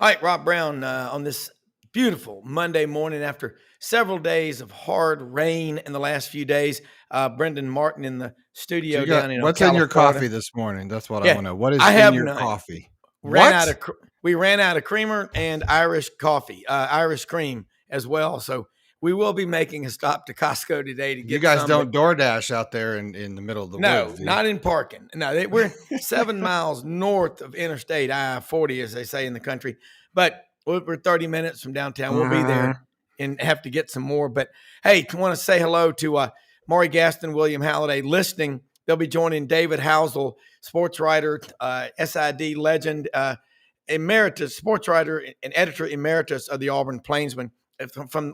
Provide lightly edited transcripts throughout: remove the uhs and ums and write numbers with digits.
All right, Rob Brown, on this beautiful Monday morning after several days of hard rain in the last few days. Brendan Martin in the So studio you got down in what's in Ocala, your Florida. coffee this morning? That's what I Yeah, want to know. What is I in have your none. coffee? We ran out of creamer and Irish coffee, Irish cream as well. So we will be making a stop to Costco today to get You guys some, don't DoorDash out there in the middle of the No, woods, do you? not in parking. No, we're 7 miles north of Interstate I-40, as they say in the country. But we're 30 minutes from downtown. We'll be there and have to get some more. But, hey, I want to say hello to Maury Gaston, William Halliday listening. They'll be joining David Housel, sports writer, SID legend, emeritus, sports writer and editor emeritus of the Auburn Plainsman, from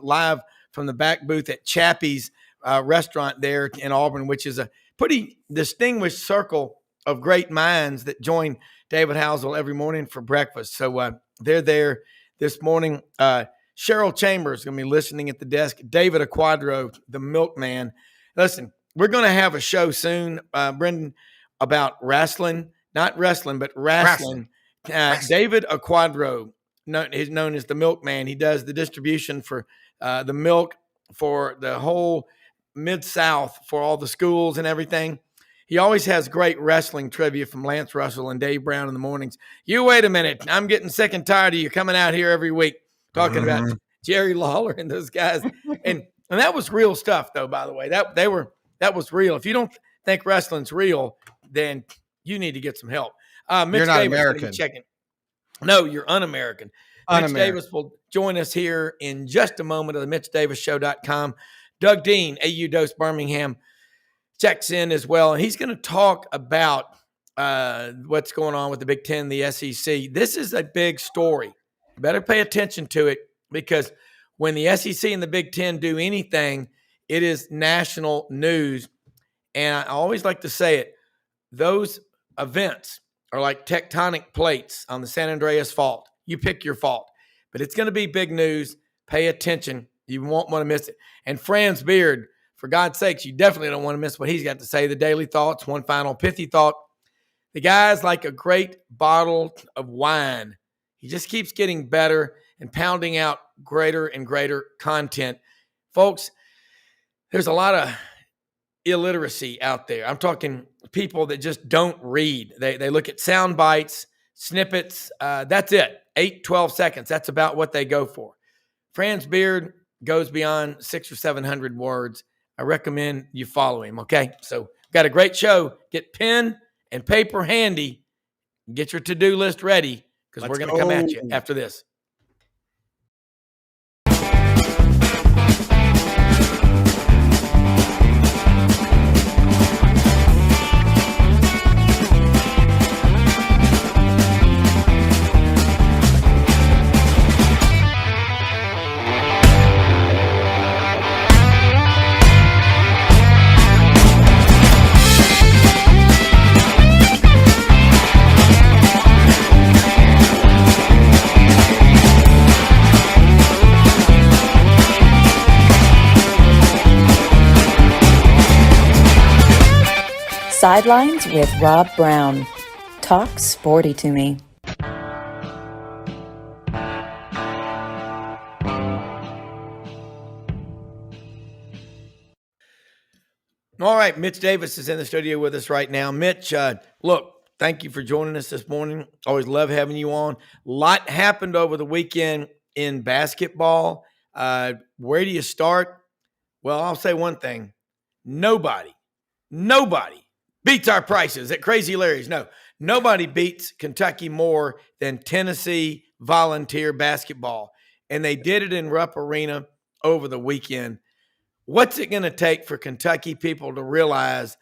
the back booth at Chappie's restaurant there in Auburn, which is a pretty distinguished circle of great minds that join David Housel every morning for breakfast. So they're there this morning. Cheryl Chambers is going to be listening at the desk. David Aquadro, the milkman. Listen, we're going to have a show soon, Brendan, about wrestling. Not wrestling, but wrestling. David Aquadro is known as the milkman. He does the distribution for the milk for the whole Mid-South for all the schools and everything. He always has great wrestling trivia from Lance Russell and Dave Brown in the mornings. You wait a minute. I'm getting sick and tired of you coming out here every week talking about Jerry Lawler and those guys. And that was real stuff, though, by the way. That was real. If you don't think wrestling's real, then you need to get some help. Mitch You're not Davis American. Checking. No, you're un-American. Mitch Davis will join us here in just a moment of the MitchDavisShow.com. Doug Dean, AU Dose Birmingham, checks in as well, and he's going to talk about what's going on with the Big Ten, the SEC. This is a big story. You better pay attention to it, because when the SEC and the Big Ten do anything, it is national news. And I always like to say it, those events are like tectonic plates on the San Andreas Fault. You pick your fault, but it's going to be big news. Pay attention. You won't want to miss it. And Franz Beard, for God's sakes, you definitely don't want to miss what he's got to say. The daily thoughts, one final pithy thought. The guy's like a great bottle of wine. He just keeps getting better and pounding out greater and greater content. Folks, there's a lot of illiteracy out there. I'm talking people that just don't read. They look at sound bites, snippets. That's it. 8, 12 seconds. That's about what they go for. Franz Beard goes beyond 600 or 700 words. I recommend you follow him, okay? So got a great show. Get pen and paper handy. Get your to-do list ready, because we're going to come at you after this. Sidelines with Rob Brown. Talk sporty to me. All right, Mitch Davis is in the studio with us right now. Mitch, look, thank you for joining us this morning. Always love having you on. A lot happened over the weekend in basketball. Where do you start? Well, I'll say one thing. Nobody beats our prices at Crazy Larry's. No, nobody beats Kentucky more than Tennessee Volunteer basketball. And they did it in Rupp Arena over the weekend. What's it going to take for Kentucky people to realize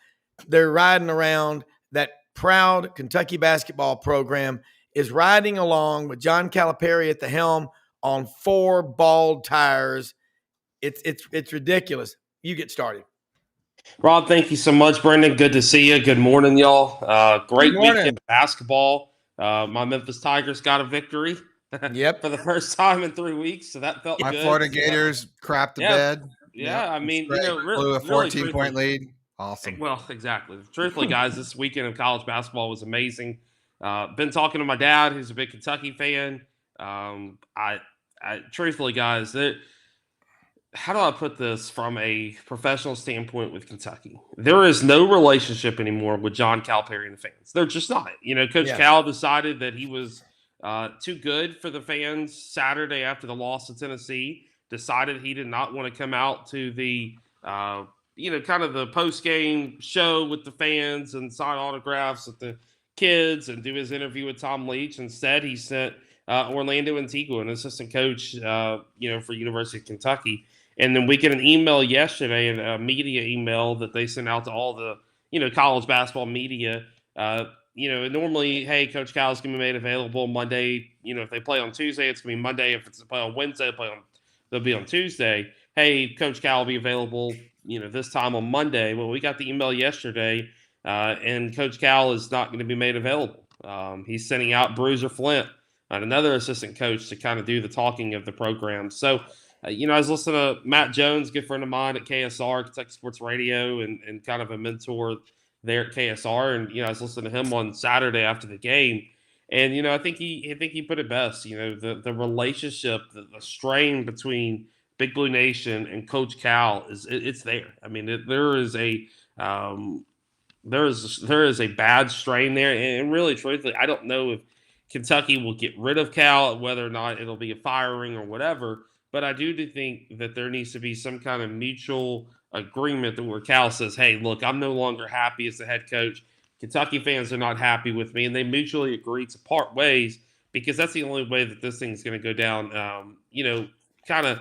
they're riding around, that proud Kentucky basketball program is riding along with John Calipari at the helm on 4 bald tires? It's ridiculous. You get started. Rob, thank you so much, Brendan. Good to see you. Good morning, y'all. Great weekend of basketball. My Memphis Tigers got a victory. Yep. For the first time in 3 weeks, so that felt good. My Florida Gators crapped the bed. Yeah, I mean, blew a 14-point lead. Awesome. Well, exactly. Truthfully, guys, this weekend of college basketball was amazing. Been talking to my dad, who's a big Kentucky fan. I truthfully, guys, how do I put this from a professional standpoint with Kentucky? There is no relationship anymore with John Calipari and the fans. They're just not. Coach Cal decided that he was too good for the fans Saturday after the loss to Tennessee. Decided he did not want to come out to the kind of the post-game show with the fans and sign autographs with the kids and do his interview with Tom Leach. Instead, he sent Orlando Antigua, an assistant coach, for University of Kentucky. And then we get an email yesterday, a media email that they sent out to all the, college basketball media. Normally, hey, Coach Cal is going to be made available Monday. If they play on Tuesday, it's going to be Monday. If it's play on Wednesday, they'll be on Tuesday. Hey, Coach Cal will be available, this time on Monday. Well, we got the email yesterday, and Coach Cal is not going to be made available. He's sending out Bruiser Flint, another assistant coach, to kind of do the talking of the program. So, I was listening to Matt Jones, good friend of mine at KSR, Kentucky Sports Radio, and kind of a mentor there at KSR. And, I was listening to him on Saturday after the game. And, I think he put it best. The relationship, the strain between Big Blue Nation and Coach Cal it's there. I mean, there is a bad strain there. And really, truthfully, I don't know if Kentucky will get rid of Cal, whether or not it'll be a firing or whatever. But I do think that there needs to be some kind of mutual agreement where Cal says, hey, look, I'm no longer happy as the head coach. Kentucky fans are not happy with me. And they mutually agree to part ways, because that's the only way that this thing's going to go down, kind of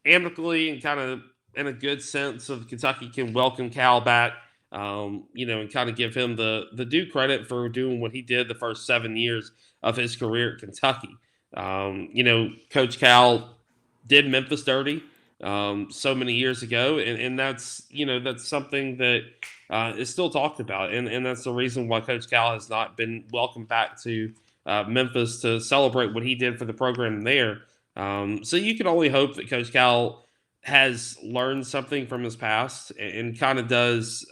amicably and kind of in a good sense of Kentucky can welcome Cal back, and kind of give him the due credit for doing what he did the first 7 years of his career at Kentucky. Coach Cal did Memphis dirty so many years ago, and that's something that is still talked about, and that's the reason why Coach Cal has not been welcomed back to Memphis to celebrate what he did for the program there. So you can only hope that Coach Cal has learned something from his past and kind of does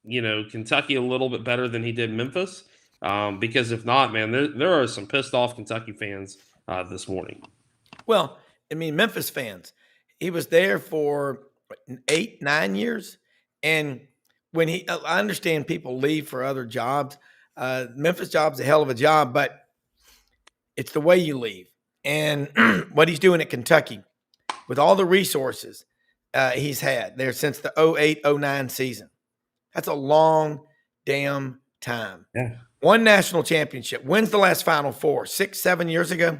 Kentucky a little bit better than he did Memphis, because if not, man, there are some pissed off Kentucky fans this morning. Well, I mean, Memphis fans, he was there for 8-9 years. And when I understand people leave for other jobs. Memphis job's a hell of a job, but it's the way you leave. And what he's doing at Kentucky with all the resources he's had there since the 08-09 season. That's a long damn time. Yeah. One national championship. When's the last Final Four? 6-7 years ago?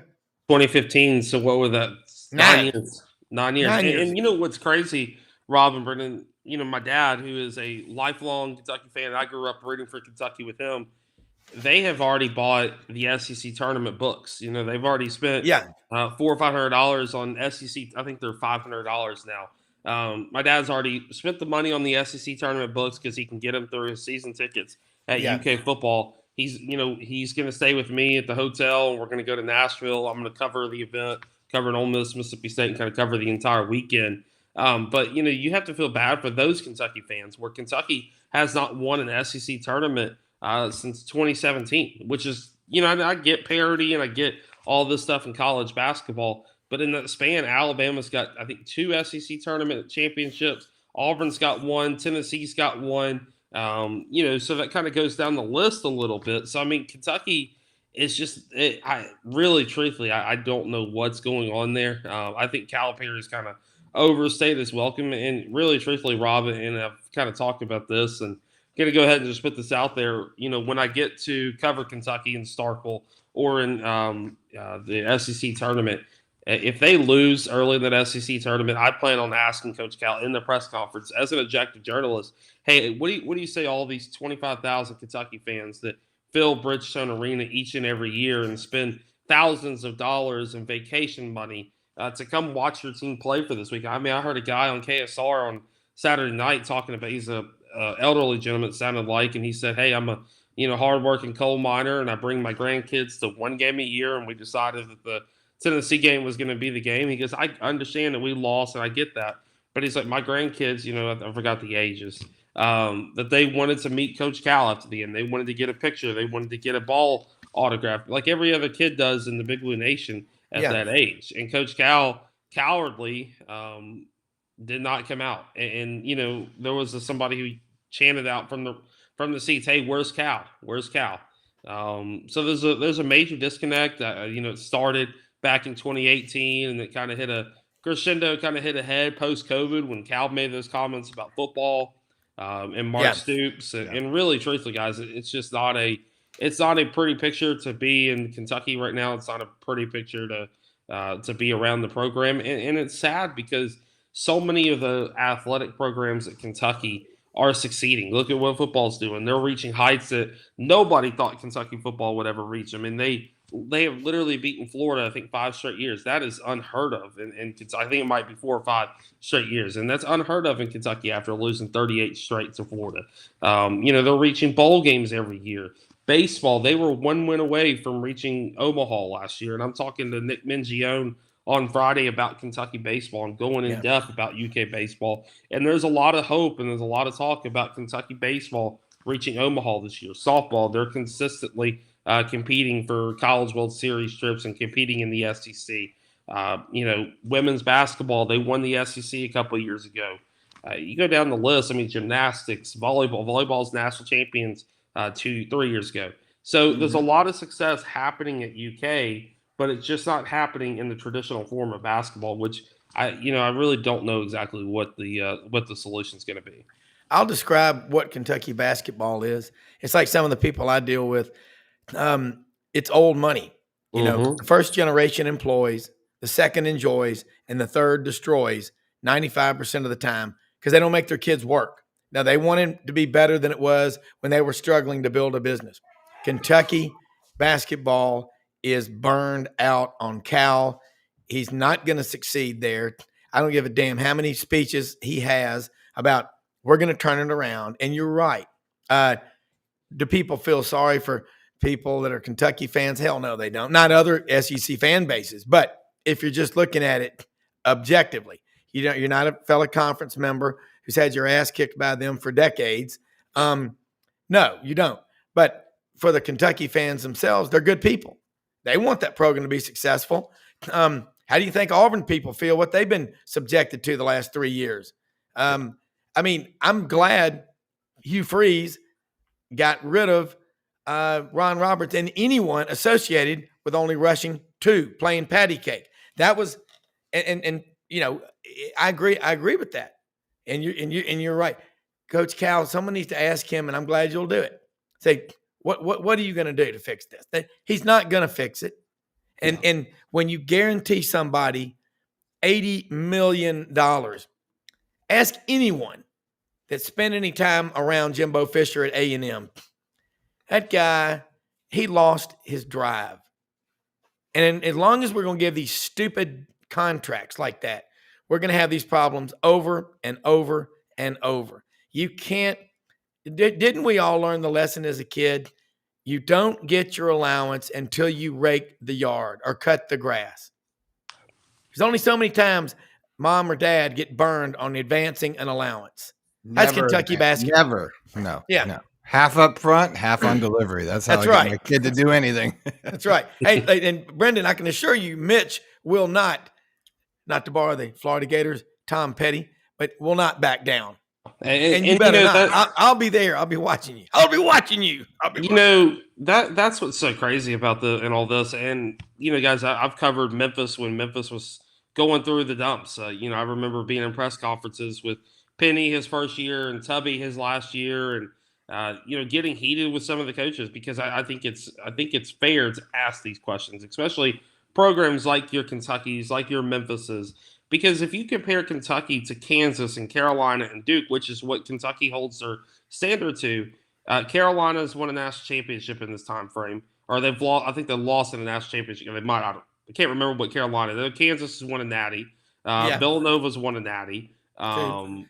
2015. So what was that? 9 years. 9 years. And you know what's crazy, Rob and Brendan? My dad, who is a lifelong Kentucky fan, I grew up rooting for Kentucky with him. They have already bought the SEC tournament books. They've already spent $400 or $500 on SEC. I think they're $500 now. My dad's already spent the money on the SEC tournament books because he can get them through his season tickets at UK football. He's going to stay with me at the hotel, and we're going to go to Nashville. I'm going to cover the event, cover Ole Miss, Mississippi State, and kind of cover the entire weekend. But you have to feel bad for those Kentucky fans where Kentucky has not won an SEC tournament since 2017, which is, I get parity and I get all this stuff in college basketball, but in that span, Alabama's got, I think, 2 SEC tournament championships. Auburn's got 1, Tennessee's got 1. So that kind of goes down the list a little bit. So, I mean, Kentucky is just, truthfully, I don't know what's going on there. I think Calipari is kind of overstayed his welcome. And really, truthfully, Rob, and I've kind of talked about this, and going to go ahead and just put this out there. When I get to cover Kentucky in Starkville or in the SEC tournament, if they lose early in that SEC tournament, I plan on asking Coach Cal in the press conference as an objective journalist, hey, what do you say all these 25,000 Kentucky fans that fill Bridgestone Arena each and every year and spend thousands of dollars in vacation money to come watch your team play for this week? I mean, I heard a guy on KSR on Saturday night talking about, he's a elderly gentleman, it sounded like, and he said, hey, I'm a hardworking coal miner, and I bring my grandkids to one game a year, and we decided that the Tennessee game was going to be the game. He goes, I understand that we lost, and I get that, but he's like, my grandkids, I forgot the ages, that they wanted to meet Coach Cal after the end. They wanted to get a picture. They wanted to get a ball autograph, like every other kid does in the Big Blue Nation at that age. And Coach Cal cowardly did not come out. And there was somebody who chanted out from the seats, "Hey, where's Cal? Where's Cal?" So there's a major disconnect. It started back in 2018, and it kind of hit a crescendo, kind of hit a head post-COVID when Cal made those comments about football and Mark Stoops. And really, truthfully, guys, it's not a pretty picture to be in Kentucky right now. It's not a pretty picture to be around the program, and it's sad because so many of the athletic programs at Kentucky are succeeding. Look at what football's doing. They're reaching heights that nobody thought Kentucky football would ever reach. I mean, they have literally beaten Florida, I think, 5 straight years. That is unheard of. And I think it might be 4 or 5 straight years. And that's unheard of in Kentucky after losing 38 straight to Florida. They're reaching bowl games every year. Baseball, they were 1 win away from reaching Omaha last year. And I'm talking to Nick Mingione on Friday about Kentucky baseball and going in depth about UK baseball. And there's a lot of hope and there's a lot of talk about Kentucky baseball reaching Omaha this year. Softball, they're consistently competing for College World Series trips and competing in the SEC. Women's basketball, they won the SEC a couple of years ago. You go down the list, I mean, gymnastics, volleyball's national champions 2-3 years ago. So there's a lot of success happening at UK, but it's just not happening in the traditional form of basketball, which I really don't know exactly what the solution is going to be. I'll describe what Kentucky basketball is. It's like some of the people I deal with. It's old money. The first generation employs, the second enjoys, and the third destroys 95% of the time because they don't make their kids work. Now, they want it to be better than it was when they were struggling to build a business. Kentucky basketball is burned out on Cal. He's not going to succeed there. I don't give a damn how many speeches he has about we're going to turn it around. And you're right. Do people feel sorry for people that are Kentucky fans? Hell no, they don't. Not other SEC fan bases. But if you're just looking at it objectively, you're not a fellow conference member who's had your ass kicked by them for decades. No, you don't. But for the Kentucky fans themselves, they're good people. They want that program to be successful. How do you think Auburn people feel what they've been subjected to the last 3 years? I'm glad Hugh Freeze got rid of Ron Roberts and anyone associated with only rushing 2, playing patty cake. That was, and I agree with that. And you're right, Coach Cal. Someone needs to ask him, and I'm glad you'll do it. Say, what are you going to do to fix this? He's not going to fix it. And when you guarantee somebody $80 million, ask anyone that spent any time around Jimbo Fisher at A&M. That guy, he lost his drive. And as long as we're going to give these stupid contracts like that, we're going to have these problems over and over and over. You can't. Didn't we all learn the lesson as a kid? You don't get your allowance until you rake the yard or cut the grass. There's only so many times mom or dad get burned on advancing an allowance. That's Kentucky basketball. Never. No. Yeah. No. Half up front, half on delivery. That's how I get my kid to do anything. That's right. Hey, and Brendan, I can assure you, Mitch will not to borrow the Florida Gators, Tom Petty, but will not back down. And you better not. I'll be there. I'll be watching you. That's what's so crazy about all this. And guys, I've covered Memphis when Memphis was going through the dumps. I remember being in press conferences with Penny his first year and Tubby his last year, and getting heated with some of the coaches because I think it's fair to ask these questions, especially programs like your Kentuckys, like your Memphises. Because if you compare Kentucky to Kansas and Carolina and Duke, which is what Kentucky holds their standard to, Carolina's won a national championship in this time frame, or they've lost. I think they lost in a national championship. They might. I can't remember what Carolina. Kansas has won a natty. Villanova's won a natty.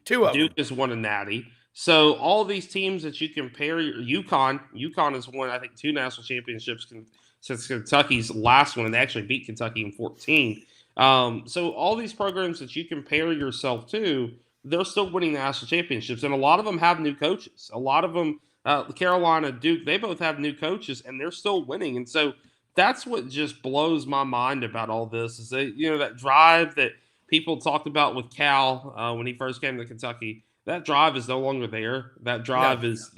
Two of Duke them. has won a natty. So all these teams that you compare, UConn has won I think 2 national championships since Kentucky's last one, and they actually beat Kentucky in 2014. So all these programs that you compare yourself to, they're still winning national championships. And a lot of them have new coaches. A lot of them, Carolina, Duke, they both have new coaches, and they're still winning. And so that's what just blows my mind about all this is that, that drive that people talked about with Cal when he first came to Kentucky. That drive is no longer there. That drive is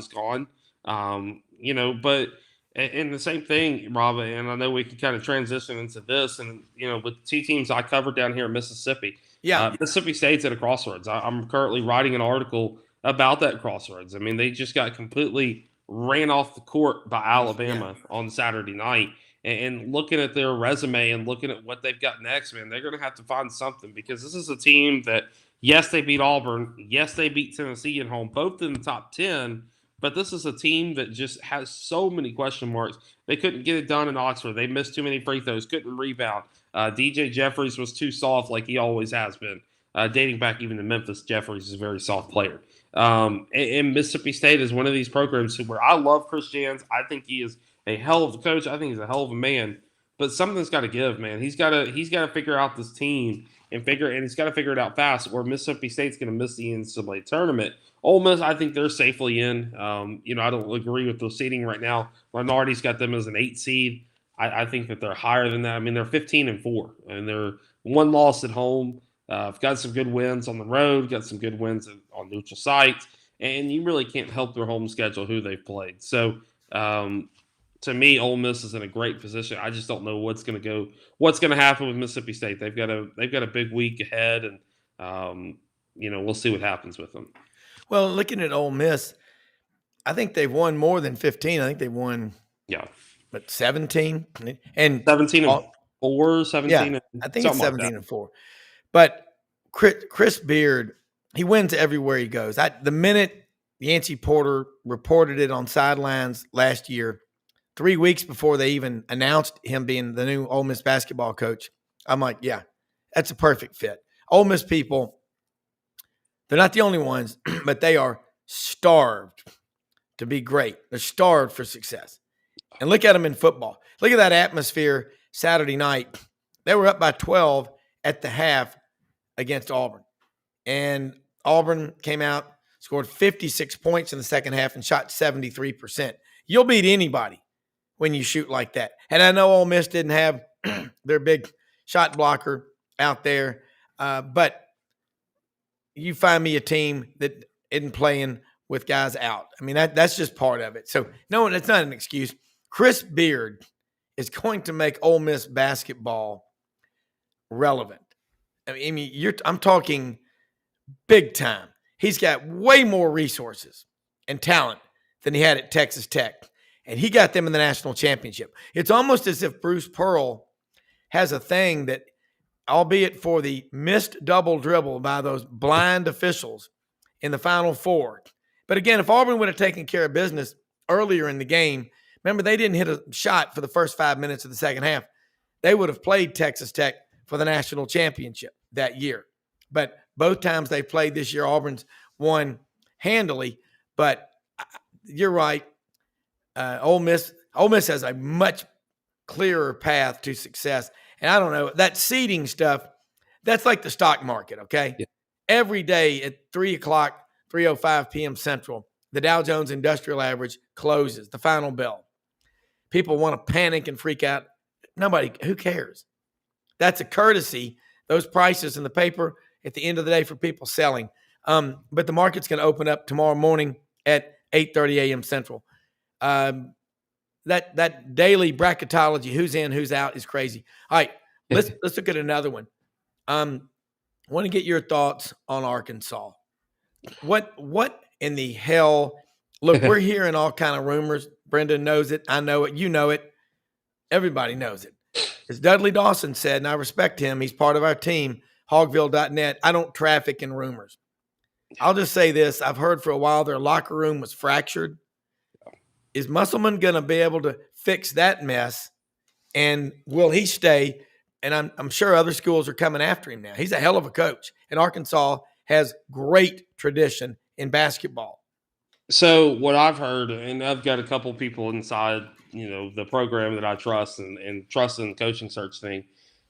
gone. But and the same thing, Rob, and I know we can kind of transition into this, and with two teams I covered down here in Mississippi. Yeah, Mississippi State's at a crossroads. I'm currently writing an article about that crossroads. I mean, they just got completely ran off the court by Alabama on Saturday night. And looking at their resume and looking at what they've got next, man, they're going to have to find something because this is a team that, yes, they beat Auburn. Yes, they beat Tennessee at home, both in the top 10. But this is a team that just has so many question marks. They couldn't get it done in Oxford. They missed too many free throws, couldn't rebound. DJ Jeffries was too soft like he always has been. Dating back even to Memphis, Jeffries is a very soft player. And Mississippi State is one of these programs where I love Chris Jans. I think he is a hell of a coach. I think he's a hell of a man. But something's got to give, man. He's got to figure out this team and he's got to figure it out fast, or Mississippi State's going to miss the NCAA tournament. Ole Miss, I think they're safely in. I don't agree with the seeding right now. Lenardi's got them as an 8 seed. I think that they're higher than that. I mean, they're 15-4, and they're one loss at home. Got some good wins on the road, got some good wins on neutral sites, and you really can't help their home schedule who they've played. So, to me, Ole Miss is in a great position. I just don't know what's going to happen with Mississippi State. They've got a big week ahead, and we'll see what happens with them. Well, looking at Ole Miss, I think they've won more than 15. I think they won 17 and 17-4, 17. Yeah, I think it's 17-4. But Chris Beard, he wins everywhere he goes. The minute Yancey Porter reported it on sidelines last year, 3 weeks before they even announced him being the new Ole Miss basketball coach, I'm like, yeah, that's a perfect fit. Ole Miss people, they're not the only ones, but they are starved to be great. They're starved for success. And look at them in football. Look at that atmosphere Saturday night. They were up by 12 at the half against Auburn. And Auburn came out, scored 56 points in the second half and shot 73%. You'll beat anybody when you shoot like that. And I know Ole Miss didn't have their big shot blocker out there, but you find me a team that isn't playing with guys out. I mean, that's just part of it. So, no, it's not an excuse. Chris Beard is going to make Ole Miss basketball relevant. I mean, I'm talking big time. He's got way more resources and talent than he had at Texas Tech, and he got them in the national championship. It's almost as if Bruce Pearl has a thing that, albeit for the missed double dribble by those blind officials in the Final Four. But again, if Auburn would have taken care of business earlier in the game, remember they didn't hit a shot for the first 5 minutes of the second half. They would have played Texas Tech for the national championship that year. But both times they played this year, Auburn's won handily. But you're right. Ole Miss has a much clearer path to success. And I don't know, that seeding stuff, that's like the stock market, okay? Yeah. Every day at 3 o'clock, 3:05 p.m. Central, the Dow Jones Industrial Average closes, the final bell. People want to panic and freak out. Who cares? That's a courtesy, those prices in the paper at the end of the day for people selling. But the market's going to open up tomorrow morning at 8:30 a.m. Central. That daily bracketology, who's in, who's out, is crazy. All right, let's look at another one. I want to get your thoughts on Arkansas. What in the hell? Look, we're hearing all kind of rumors. Brendan knows it. I know it. You know it. Everybody knows it. As Dudley Dawson said, and I respect him, he's part of our team, hogville.net, I don't traffic in rumors. I'll just say this. I've heard for a while their locker room was fractured. Is Musselman going to be able to fix that mess? And will he stay? And I'm sure other schools are coming after him now. He's a hell of a coach. And Arkansas has great tradition in basketball. So what I've heard, and I've got a couple people inside, the program that I trust and trust in the coaching search thing.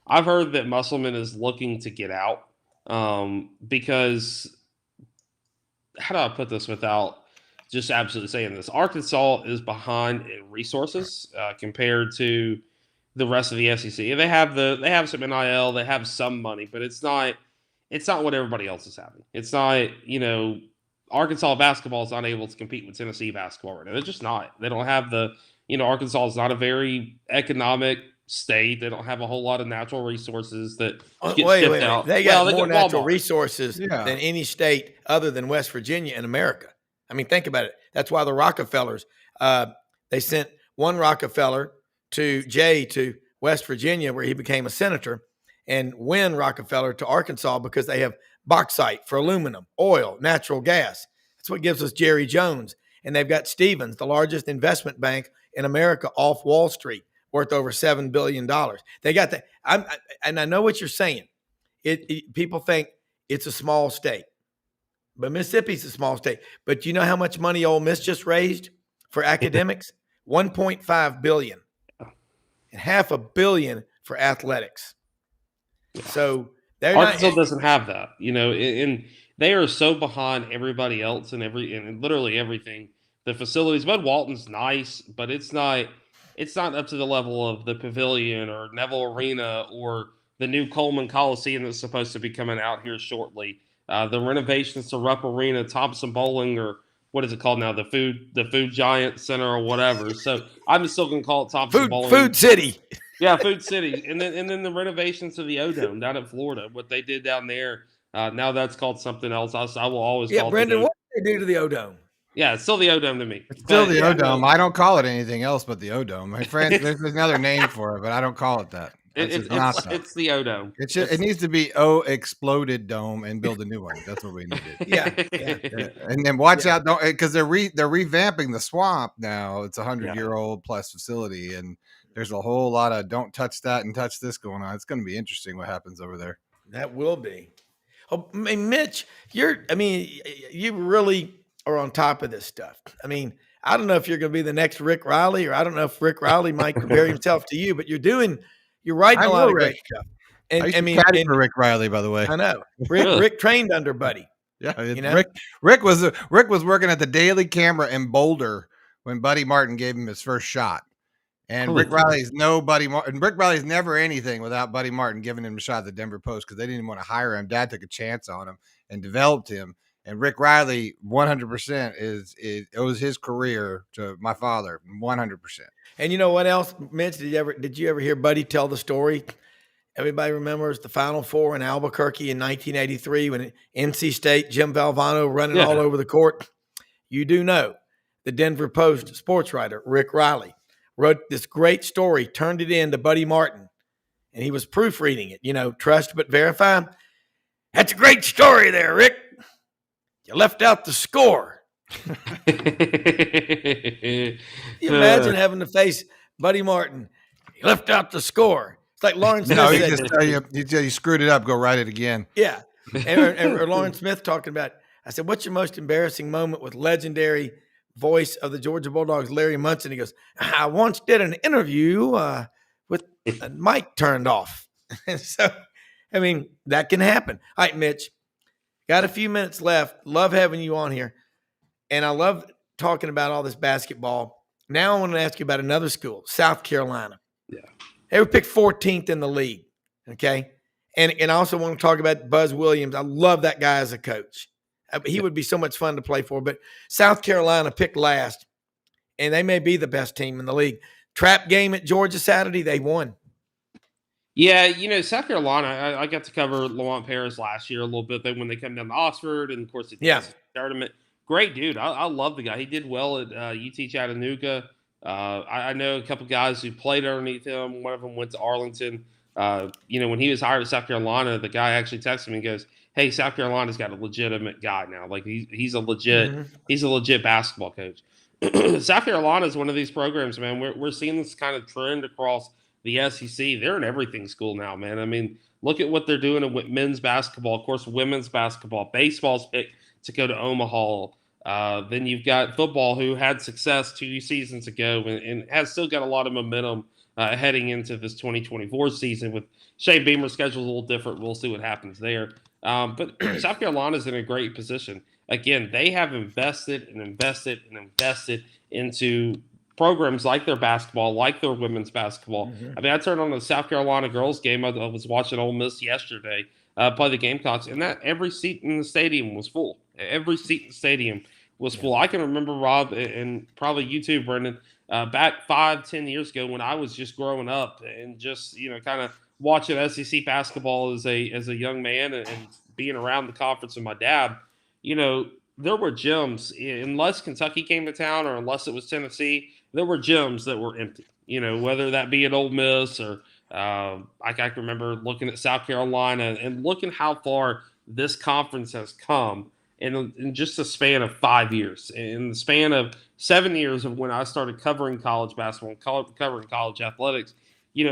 I've heard that Musselman is looking to get out. because how do I put this without just absolutely saying this? Arkansas is behind in resources compared to the rest of the SEC. They have some NIL, they have some money, but it's not what everybody else is having. It's not, Arkansas basketball is not able to compete with Tennessee basketball right now. They're just not. They don't have Arkansas is not a very economic state. They don't have a whole lot of natural resources that get shipped out. They got more natural resources than any state other than West Virginia in America. I mean, think about it. That's why the Rockefellers, they sent one Rockefeller to West Virginia, where he became a senator, and Wynn Rockefeller to Arkansas because they have bauxite for aluminum, oil, natural gas. That's what gives us Jerry Jones. And they've got Stevens, the largest investment bank in America, off Wall Street, worth over $7 billion. They got that. And I know what you're saying. People think it's a small state, but Mississippi's a small state. But you know how much money Ole Miss just raised for academics? $1.5 billion, and $500 million for athletics. So Arkansas doesn't have that, and they are so behind everybody else and literally everything. The facilities, Bud Walton's nice, but it's not up to the level of the Pavilion or Neville Arena or the new Coleman Coliseum that's supposed to be coming out here shortly. The renovations to Rupp Arena, Thompson Bowling, or what is it called now? The Food Giant Center or whatever. So I'm still going to call it Thompson Bowling. Food City. Yeah, Food City. And then the renovations to the O-Dome down in Florida, what they did down there. Now that's called something else. I will always call it. Yeah, Brendan, what did they do to the O-Dome? Yeah, it's still the O-Dome to me. It's still the O-Dome. I don't call it anything else but the O-Dome. My friend, there's another name for it, but I don't call it that. It's the O-Dome. It needs to be exploded dome and build a new one. That's what we needed. Yeah. And then watch out, because they're revamping the swamp now. It's 100-year-old plus facility, and there's a whole lot of don't touch that and touch this going on. It's going to be interesting what happens over there. That will be. Oh, I mean, Mitch, you really are on top of this stuff. I mean, I don't know if you're going to be the next Rick Riley, or I don't know if Rick Riley might compare himself to you, but you're writing a lot of great stuff. And for Rick Riley, by the way. I know. Rick trained under Buddy. Yeah, Rick was working at the Daily Camera in Boulder when Buddy Martin gave him his first shot. And Rick Riley's Rick Riley's never anything without Buddy Martin giving him a shot at the Denver Post, because they didn't even want to hire him. Dad took a chance on him and developed him. And Rick Riley, 100% owes his career to my father, 100%. And you know what else, Mitch? Did you ever hear Buddy tell the story? Everybody remembers the Final Four in Albuquerque in 1983 when NC State, Jim Valvano running all over the court. You do know the Denver Post sports writer, Rick Riley, wrote this great story, turned it in to Buddy Martin, and he was proofreading it, trust but verify. That's a great story there, Rick. You left out the score. You imagine having to face Buddy Martin. You left out the score. It's like Lawrence Smith said. Just tell you screwed it up, go write it again. Yeah. And Lawrence Smith talking about, I said, what's your most embarrassing moment with legendary voice of the Georgia Bulldogs, Larry Munson? He goes, I once did an interview with a mic turned off. And so, I mean, that can happen. All right, Mitch. Got a few minutes left. Love having you on here. And I love talking about all this basketball. Now I want to ask you about another school, South Carolina. Yeah. They were picked 14th in the league. Okay. And I also want to talk about Buzz Williams. I love that guy as a coach. He would be so much fun to play for. But South Carolina picked last, and they may be the best team in the league. Trap game at Georgia Saturday, they won. Yeah, South Carolina, I got to cover Lamont Paris last year a little bit when they come down to Oxford, and, of course, the tournament. Great dude. I love the guy. He did well at UT Chattanooga. I know a couple guys who played underneath him. One of them went to Arlington. When he was hired at South Carolina, the guy actually texted me and goes, hey, South Carolina's got a legitimate guy now. Like, he's a legit basketball coach. South Carolina is one of these programs, man. We're seeing this kind of trend across the SEC. They're an everything school now, man. I mean, look at what they're doing with men's basketball. Of course, women's basketball. Baseball's picked to go to Omaha. Then you've got football, who had success 2 seasons ago and has still got a lot of momentum heading into this 2024 season. With Shane Beamer's schedule a little different, we'll see what happens there. But South Carolina's in a great position. Again, they have invested and invested and invested into programs like their basketball, like their women's basketball. I mean, I turned on the South Carolina girls game. I was watching Ole Miss yesterday play the Gamecocks, and that every seat in the stadium was full. Every seat in the stadium was full. I can remember, Rob, and probably you too, Brendan, back 5-10 years ago when I was just growing up and just kind of watching SEC basketball as a young man and being around the conference with my dad. There were gyms, unless Kentucky came to town or unless it was Tennessee, there were gyms that were empty. Whether that be at Ole Miss or I can remember looking at South Carolina and looking how far this conference has come in just a span of 5 years. In the span of 7 years of when I started covering college basketball and covering college athletics,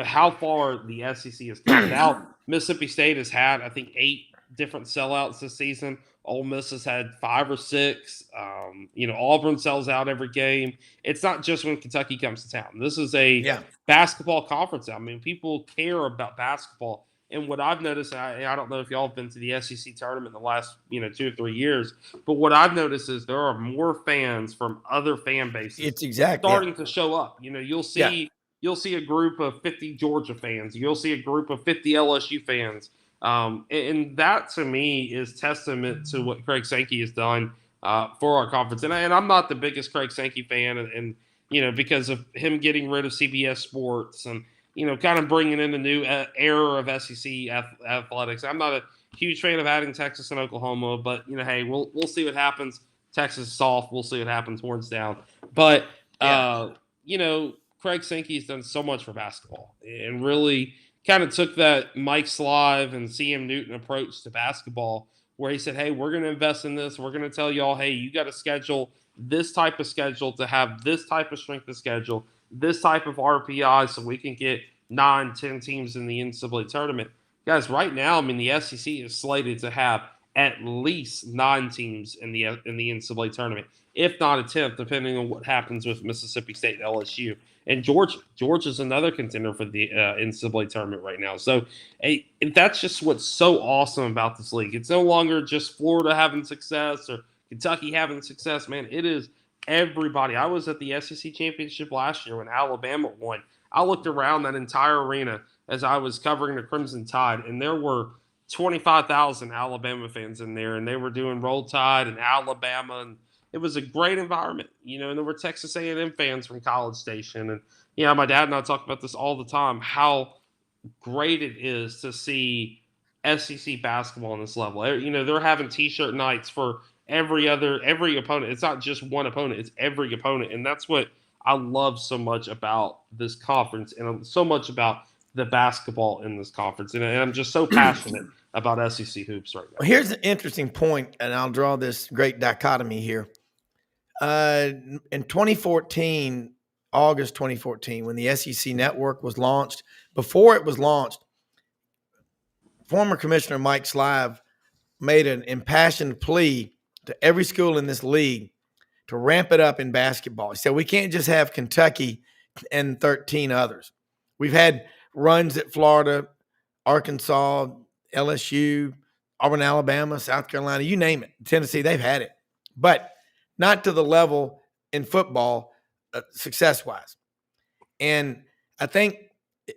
how far the SEC has come. Now, Mississippi State has had, I think, 8 different sellouts this season. Ole Miss has had 5 or 6. Auburn sells out every game. It's not just when Kentucky comes to town. This is a basketball conference. I mean, people care about basketball. And what I've noticed, I don't know if y'all have been to the SEC tournament in the last 2 or 3 years, but what I've noticed is there are more fans from other fan bases starting to show up. You'll see a group of 50 Georgia fans. You'll see a group of 50 LSU fans. And that, to me, is testament to what Craig Sankey has done for our conference. And I'm not the biggest Craig Sankey fan, and because of him getting rid of CBS Sports and kind of bringing in a new era of SEC athletics. I'm not a huge fan of adding Texas and Oklahoma, but hey, we'll see what happens. Texas is soft. We'll see what happens. Horns down. But Craig Sankey has done so much for basketball and really kind of took that Mike Slive and CM Newton approach to basketball, where he said, hey, we're going to invest in this. We're going to tell y'all, hey, you got to schedule this type of schedule to have this type of strength of schedule, this type of RPI, so we can get 9-10 teams in the NCAA tournament. Guys, right now, I mean, the SEC is slated to have at least 9 teams in the NCAA tournament, if not a 10th, depending on what happens with Mississippi State and LSU. And Georgia's another contender for the NCAA tournament right now. So that's just what's so awesome about this league. It's no longer just Florida having success or Kentucky having success, man. It is everybody. I was at the SEC championship last year when Alabama won. I looked around that entire arena as I was covering the Crimson Tide, and there were 25,000 Alabama fans in there, and they were doing Roll Tide and Alabama, and it was a great environment, and there were Texas A&M fans from College Station, and my dad and I talk about this all the time, how great it is to see SEC basketball on this level. They're having T-shirt nights for every opponent. It's not just one opponent; it's every opponent, and that's what I love so much about this conference, and so much about the basketball in this conference, and I'm just so passionate about SEC hoops right now. Well, here's an interesting point, and I'll draw this great dichotomy here. In 2014, August 2014, when the SEC Network was launched, before it was launched, former Commissioner Mike Slive made an impassioned plea to every school in this league to ramp it up in basketball. He said, we can't just have Kentucky and 13 others. We've had runs at Florida, Arkansas, LSU, Auburn, Alabama, South Carolina, you name it. Tennessee, they've had it. But not to the level in football success-wise. And I think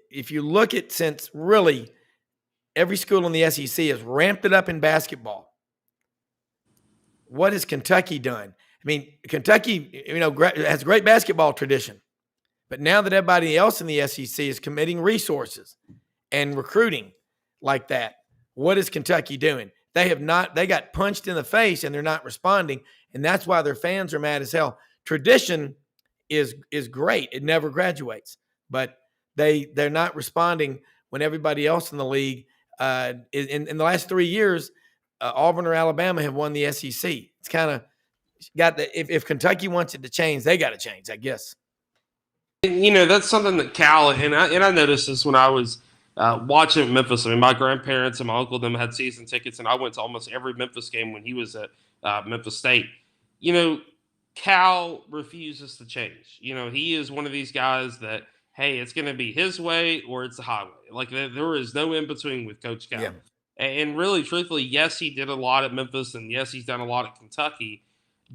if you look at, since really every school in the SEC has ramped it up in basketball, what has Kentucky done? I mean, Kentucky, has a great basketball tradition. But now that everybody else in the SEC is committing resources and recruiting like that, what is Kentucky doing? They got punched in the face and they're not responding. And that's why their fans are mad as hell. Tradition is great. It never graduates, but they're not responding when everybody else in the league, in the last 3 years, Auburn or Alabama have won the SEC. It's kind of got if Kentucky wants it to change, they got to change, I guess. That's something that Cal, and I noticed this when I was watching Memphis. I mean, my grandparents and my uncle them had season tickets, and I went to almost every Memphis game when he was at Memphis State. Cal refuses to change. He is one of these guys that, hey, it's going to be his way or it's the highway. Like, there is no in between with Coach Cal. Yeah. And really, truthfully, yes, he did a lot at Memphis, and yes, he's done a lot at Kentucky.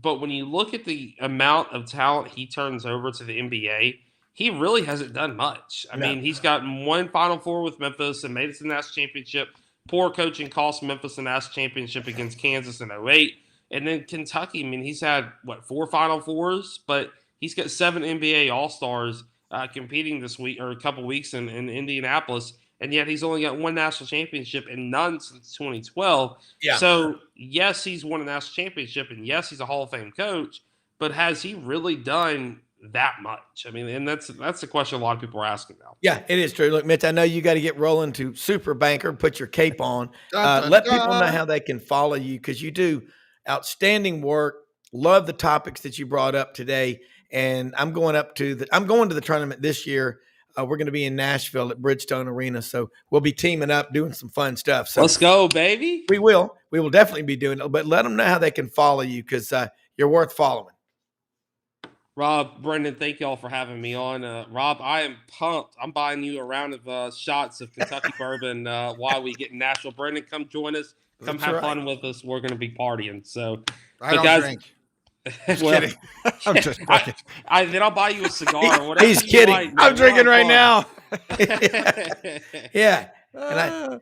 But when you look at the amount of talent he turns over to the NBA, he really hasn't done much. I mean, he's gotten one Final Four with Memphis and made it to the national championship. Poor coaching cost Memphis the national championship against Kansas in 2008. And then Kentucky, I mean, he's had, 4 Final Fours, but he's got 7 NBA All-Stars competing this week or a couple weeks in Indianapolis. And yet he's only got 1 national championship and none since 2012. Yeah. So, yes, he's won a national championship, and yes, he's a Hall of Fame coach, but has he really done that much? I mean, and that's the question a lot of people are asking now. Yeah, it is true. Look, Mitch, I know you got to get rolling to Super Banker, put your cape on. Let people know how they can follow you, because you do outstanding work. Love the topics that you brought up today. And I'm going to the tournament this year. We're going to be in Nashville at Bridgestone Arena, so we'll be teaming up, doing some fun stuff. So let's go, baby. We will definitely be doing it, but let them know how they can follow you, because you're worth following. Rob, Brendan, thank y'all for having me on. Rob, I am pumped. I'm buying you a round of shots of Kentucky bourbon while we get in Nashville. Brendan, come join us. Come have fun with us. We're going to be partying. So, I don't drink. Just kidding. I'm just kidding. Then I'll buy you a cigar or whatever. He's kidding. Like, I'm drinking right now. Yeah. No,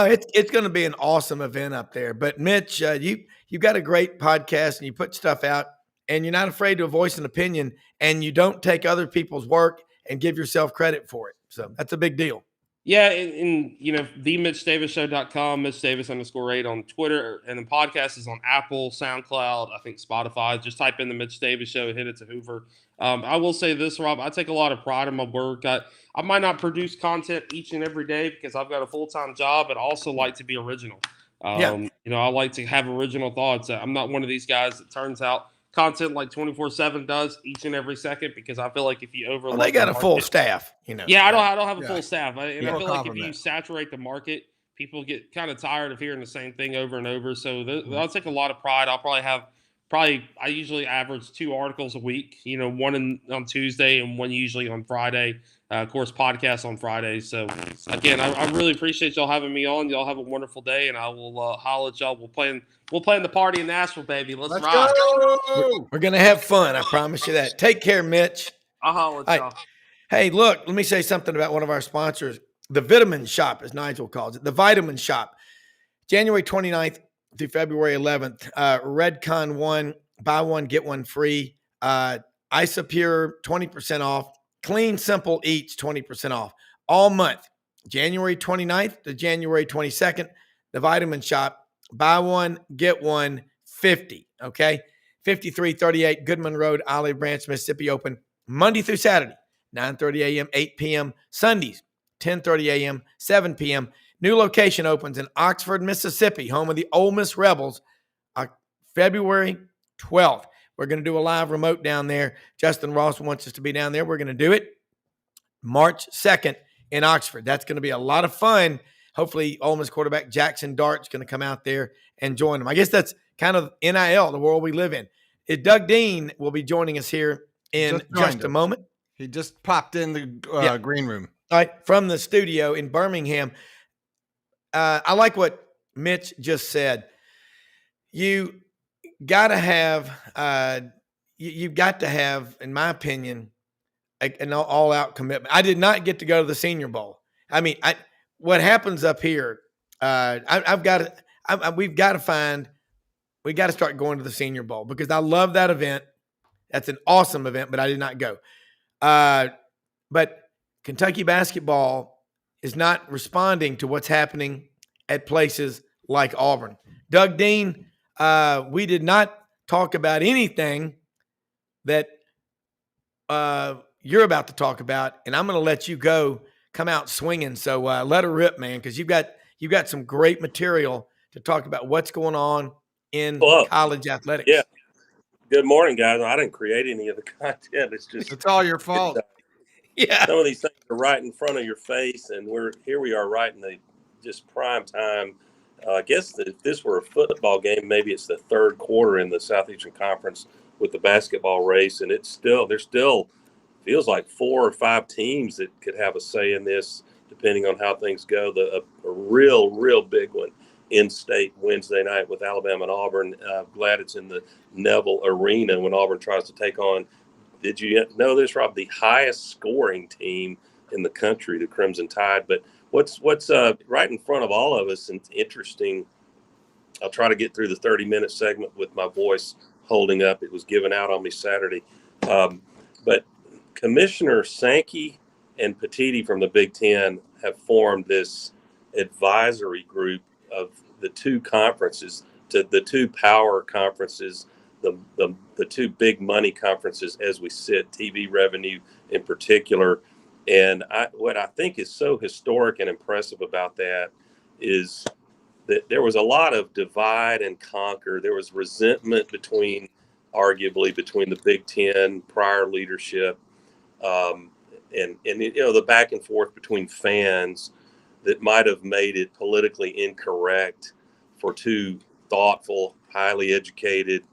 it's going to be an awesome event up there. But Mitch, you've got a great podcast, and you put stuff out, and you're not afraid to voice an opinion, and you don't take other people's work and give yourself credit for it. So that's a big deal. Yeah, and themitchdavisshow.com, Mitch Davis _8 on Twitter, and the podcast is on Apple, SoundCloud, I think Spotify. Just type in the Mitch Davis Show, hit it to Hoover. I will say this, Rob, I take a lot of pride in my work. I might not produce content each and every day because I've got a full-time job, but I also like to be original. I like to have original thoughts. I'm not one of these guys that turns out content like 24/7 does each and every second, because I feel like if you overlook, they got a full staff, Yeah, I don't have a full staff, and I feel like if you saturate the market, people get kind of tired of hearing the same thing over and over. So I'll take a lot of pride. I'll I usually average 2 articles a week. One on Tuesday and one usually on Friday. Of course, podcasts on Fridays. So again, I really appreciate y'all having me on. Y'all have a wonderful day, and I will holler at y'all. We'll plan the party in Nashville, baby. Let's rock. Go. We're gonna have fun. I promise you that. Take care, Mitch. I'll holler at y'all. Hey, look, let me say something about one of our sponsors, the Vitamin Shop, as Nigel calls it, the Vitamin Shop. January 29th through February 11th, Redcon 1, buy one, get one free. Isopure, 20% off. Clean Simple Eats, 20% off. All month, January 29th to January 22nd, the Vitamin Shop. Buy one, get one, 50, okay? 5338 Goodman Road, Olive Branch, Mississippi, open Monday through Saturday, 9:30 a.m., 8 p.m., Sundays, 10:30 a.m., 7 p.m. New location opens in Oxford, Mississippi, home of the Ole Miss Rebels, February 12th. We're going to do a live remote down there. Justin Ross wants us to be down there. We're going to do it March 2nd in Oxford. That's going to be a lot of fun. Hopefully, Ole Miss quarterback Jackson Dart's going to come out there and join them. I guess that's kind of NIL, the world we live in. Doug Dean will be joining us here in just a moment. He just popped in the green room. All right, from the studio in Birmingham. I like what Mitch just said. You've got to have, in my opinion, an all-out commitment. I did not get to go to the Senior Bowl. I mean, what happens up here, we've got to start going to the Senior Bowl, because I love that event. That's an awesome event, but I did not go. But Kentucky basketball is not responding to what's happening at places like Auburn. Doug Dean, we did not talk about anything that you're about to talk about, and I'm going to let you come out swinging. So let her rip, man, because you've got some great material to talk about what's going on in college athletics. Yeah. Good morning, guys. I didn't create any of the content. It's all your fault. Yeah. Some of these things are right in front of your face, and we are right in the just prime time. I guess if this were a football game, maybe it's the third quarter in the Southeastern Conference with the basketball race, and there's still feels like 4 or 5 teams that could have a say in this. depending on how things go. A real big one in state Wednesday night with Alabama and Auburn. Glad it's in the Neville Arena when Auburn tries to take on, did you know this, Rob, the highest scoring team in the country, the Crimson Tide. But what's right in front of all of us and interesting, I'll try to get through the 30-minute segment with my voice holding up. It was given out on me Saturday. But Commissioner Sankey and Petiti from the Big Ten have formed this advisory group of the two conferences, to the two power conferences, the two big money conferences as we sit, TV revenue in particular. And what I think is so historic and impressive about that is that there was a lot of divide and conquer. There was resentment arguably between the Big Ten prior leadership, and the back and forth between fans that might have made it politically incorrect for two thoughtful, highly educated,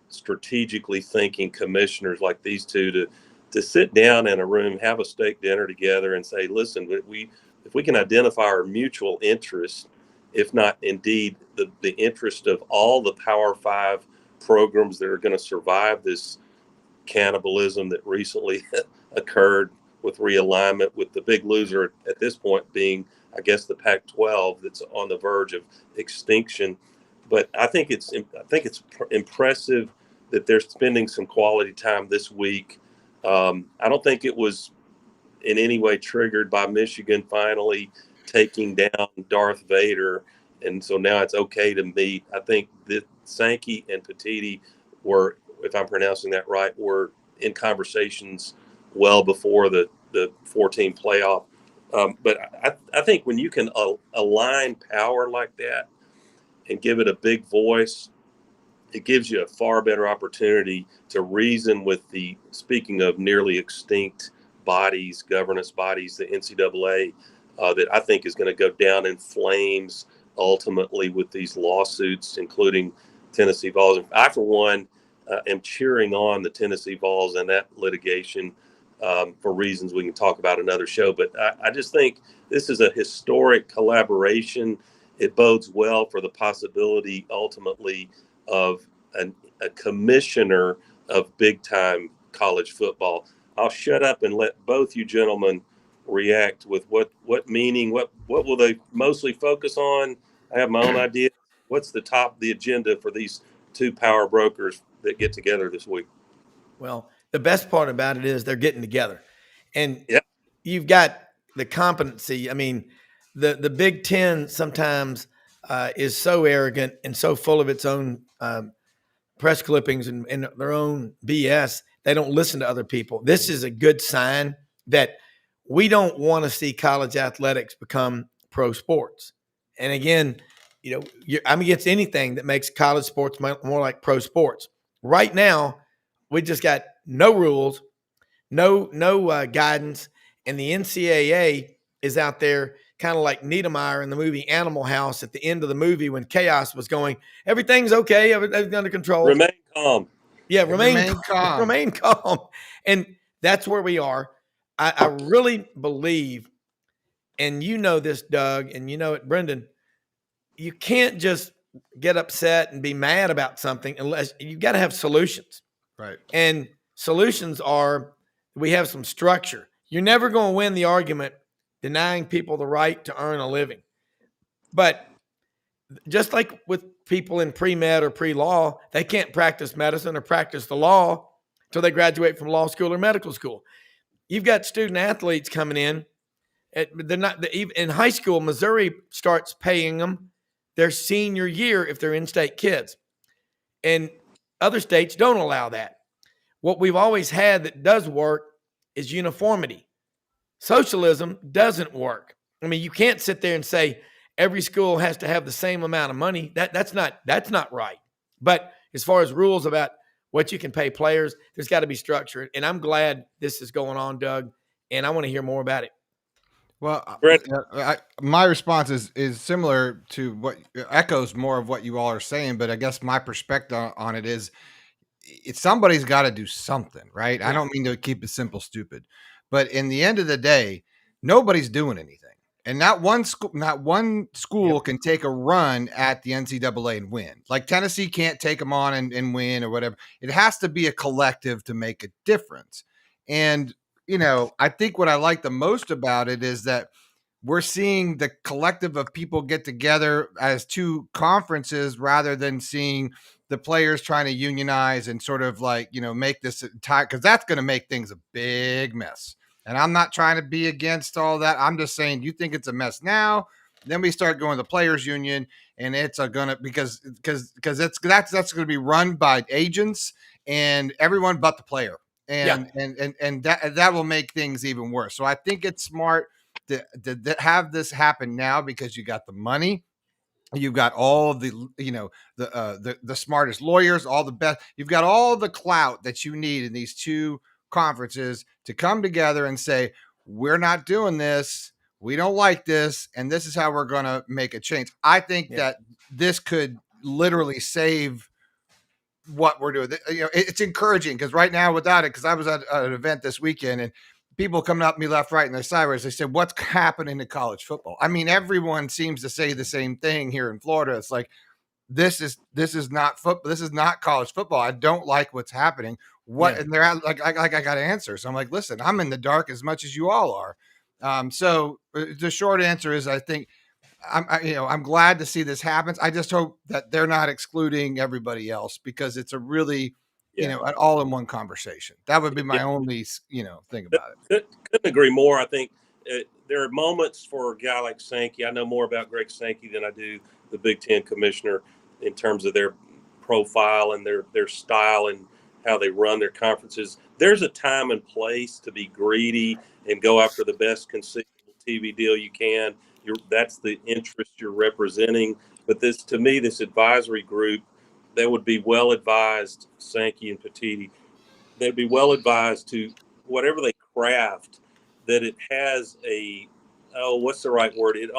strategically thinking commissioners like these two to sit down in a room, have a steak dinner together, and say, listen, if we can identify our mutual interests, if not indeed the interest of all the Power Five programs that are going to survive this cannibalism that recently occurred with realignment, with the big loser at this point being, I guess, the Pac-12 that's on the verge of extinction. But I think it's impressive that they're spending some quality time this week. I don't think it was in any way triggered by Michigan finally taking down Darth Vader, and so now it's okay to meet. I think that Sankey and Petiti were, if I'm pronouncing that right, were in conversations well before the 14 playoff. But I think when you can align power like that and give it a big voice, it gives you a far better opportunity to reason with the, speaking of nearly extinct bodies, governance bodies, the NCAA, that I think is going to go down in flames ultimately with these lawsuits, including Tennessee Vols. And I, for one, am cheering on the Tennessee Vols and that litigation for reasons we can talk about another show. But I just think this is a historic collaboration. It bodes well for the possibility ultimately of a commissioner of big-time college football. I'll shut up and let both you gentlemen react with what meaning, what will they mostly focus on? I have my own idea. What's the top of the agenda for these two power brokers that get together this week? Well, the best part about it is they're getting together, and yeah, you've got the competency. I mean, the Big Ten sometimes is so arrogant and so full of its own press clippings and their own BS. They don't listen to other people. This is a good sign that we don't want to see college athletics become pro sports. And again, I'm against anything that makes college sports more like pro sports. Right now, we just got no rules, no guidance, and the NCAA is out there kind of like Niedermeyer in the movie Animal House at the end of the movie when chaos was going. Everything's okay, everything's under control. Remain calm. Yeah, remain calm. Remain calm. And that's where we are. I really believe, and you know this, Doug, and you know it, Brendan, you can't just get upset and be mad about something unless you've got to have solutions. Right. And solutions are, we have some structure. You're never going to win the argument denying people the right to earn a living. But just like with people in pre-med or pre-law, they can't practice medicine or practice the law until they graduate from law school or medical school. You've got student athletes coming in. They're not in high school. Missouri starts paying them their senior year if they're in-state kids. And other states don't allow that. What we've always had that does work is uniformity. Socialism doesn't work. I mean, you can't sit there and say every school has to have the same amount of money. That's not right. But as far as rules about what you can pay players, there's got to be structure. And I'm glad this is going on, Doug, and I want to hear more about it. Well, my response is similar to what echoes more of what you all are saying, but I guess my perspective on it is somebody's got to do something, right? Yeah. I don't mean to keep it simple, stupid, but in the end of the day, nobody's doing anything. And not one school can take a run at the NCAA and win. Like Tennessee can't take them on and win or whatever. It has to be a collective to make a difference. And, I think what I like the most about it is that we're seeing the collective of people get together as two conferences rather than seeing the players trying to unionize and sort of make this entire, because that's going to make things a big mess. And I'm not trying to be against all that. I'm just saying, you think it's a mess now, then we start going to the players union, and it's because that's going to be run by agents and everyone but the player. And that will make things even worse. So I think it's smart to have this happen now because you got the money. You've got all the, the smartest lawyers, all the best. You've got all the clout that you need in these two conferences to come together and say, we're not doing this. We don't like this. And this is how we're going to make a change. I think that this could literally save what we're doing. It's encouraging because right now without it, because I was at an event this weekend and people coming up to me left, right, and they're sideways. They said, what's happening to college football? I mean, everyone seems to say the same thing here in Florida. It's like, this is not football. This is not college football. I don't like what's happening. And they're like, I got answers. So I'm like, listen, I'm in the dark as much as you all are. So the short answer is, I think I'm glad to see this happens. I just hope that they're not excluding everybody else because it's a really, an all-in-one conversation. That would be my only, thing about it. Couldn't agree more. I think there are moments for a guy like Sankey. I know more about Greg Sankey than I do the Big Ten commissioner in terms of their profile and their style and how they run their conferences. There's a time and place to be greedy and go after the best conceivable TV deal you can. That's the interest you're representing. But to me, this advisory group, that would be well advised, Sankey and Petitti, they'd be well advised to whatever they craft, that it has what's the right word? It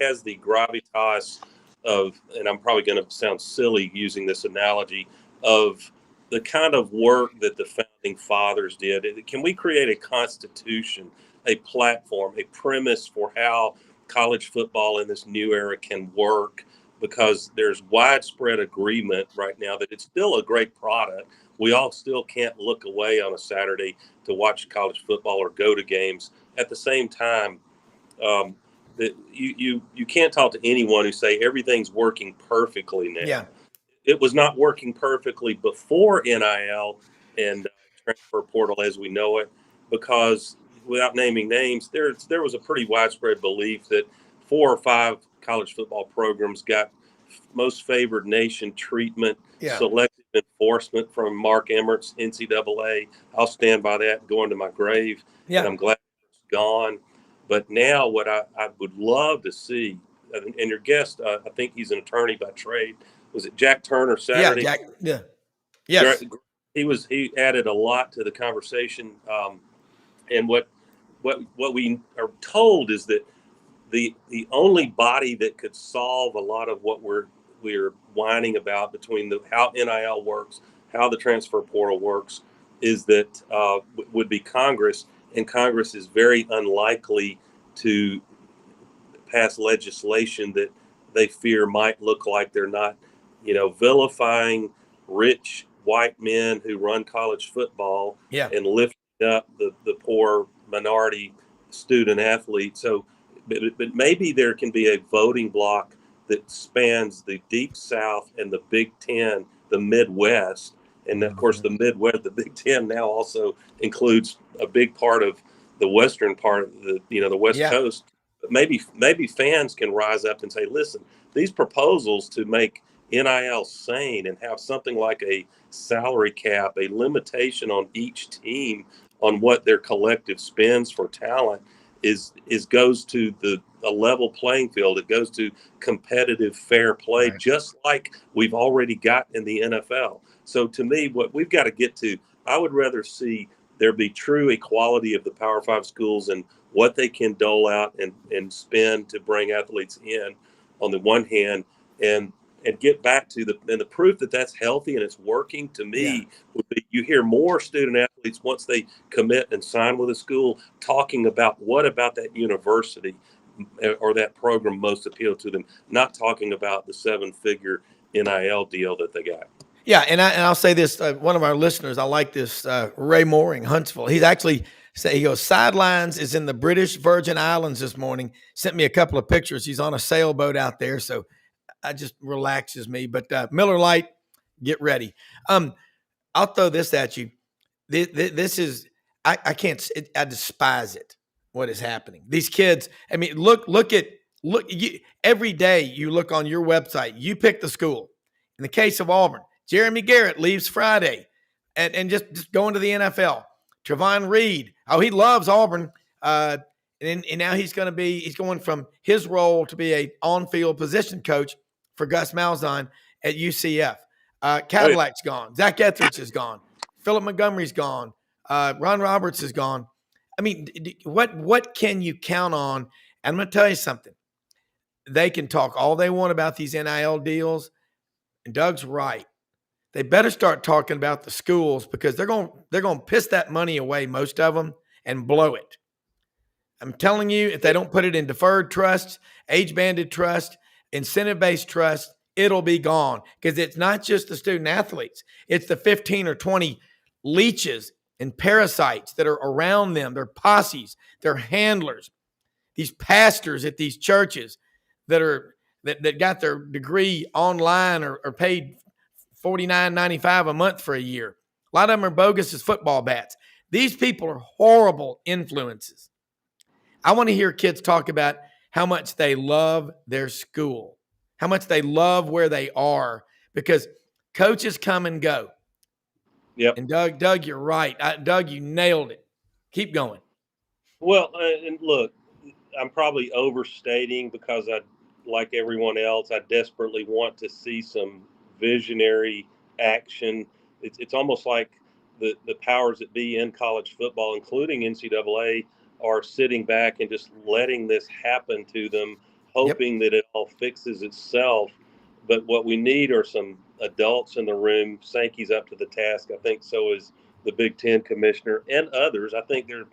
has the gravitas of, and I'm probably going to sound silly using this analogy, of the kind of work that the founding fathers did. Can we create a constitution, a platform, a premise for how college football in this new era can work? Because there's widespread agreement right now that it's still a great product. We all still can't look away on a Saturday to watch college football or go to games. At the same time, that you can't talk to anyone who say everything's working perfectly now. Yeah. It was not working perfectly before NIL and transfer portal as we know it, because without naming names, there was a pretty widespread belief that 4 or 5 college football programs got most favored nation treatment, selective enforcement from Mark Emmert's NCAA. I'll stand by that going to my grave, and I'm glad it's gone. But now what I would love to see, and your guest, I think he's an attorney by trade. Was it Jack Turner Saturday? Yeah, Jack. Yeah. Yes. He added a lot to the conversation. And what we are told is that the only body that could solve a lot of what we're whining about between how NIL works, how the transfer portal works, is that would be Congress, and Congress is very unlikely to pass legislation that they fear might look like they're not, vilifying rich white men who run college football and lifting up the poor minority student athlete. So, but maybe there can be a voting block that spans the Deep South and the Big Ten, the Midwest. And of course, the Midwest, the Big Ten now also includes a big part of the western part of the West Coast. But maybe fans can rise up and say, listen, these proposals to make NIL sane and have something like a salary cap, a limitation on each team on what their collective spends for talent, goes to a level playing field. It goes to competitive fair play, just like we've already got in the NFL. So to me, what we've got to get to, I would rather see there be true equality of the Power 5 schools and what they can dole out and spend to bring athletes in on the one hand, and get back to the proof that that's healthy and it's working to me would be you hear more student athletes once they commit and sign with a school talking about what about that university or that program most appealed to them, not talking about the 7-figure NIL deal that they got. Yeah, and I'll say this: one of our listeners, I like this, Ray Mooring, Huntsville. He's actually he goes, sidelines is in the British Virgin Islands this morning. Sent me a couple of pictures. He's on a sailboat out there, so I just relaxes me. But Miller Lite, get ready. I'll throw this at you. This is I can't. I despise it. What is happening? These kids. I mean, look. Every day you look on your website. You pick the school. In the case of Auburn, Jeremy Garrett leaves Friday, and just going to the NFL. Trevon Reed, he loves Auburn, and now he's going from his role to be a on-field position coach for Gus Malzahn at UCF. Cadillac's gone. Zach Etheridge is gone. Philip Montgomery's gone. Ron Roberts is gone. I mean, what can you count on? And I'm going to tell you something. They can talk all they want about these NIL deals, and Doug's right. They better start talking about the schools because they're going to piss that money away, most of them, and blow it. I'm telling you, if they don't put it in deferred trusts, age-banded trust, incentive-based trust, it'll be gone because it's not just the student athletes. It's the 15 or 20 leeches and parasites that are around them. They're posses, they're handlers, these pastors at these churches that got their degree online or paid $49.95 a month for a year. A lot of them are bogus as football bats. These people are horrible influences. I want to hear kids talk about how much they love their school, how much they love where they are, because coaches come and go. Yep. And Doug, you're right. Doug, you nailed it. Keep going. Well, and look, I'm probably overstating because like everyone else, I desperately want to see some visionary action. It's almost like the powers that be in college football, including NCAA, are sitting back and just letting this happen to them, hoping that it all fixes itself. But what we need are some adults in the room. Sankey's up to the task. I think so is the Big Ten commissioner and others. I think they're,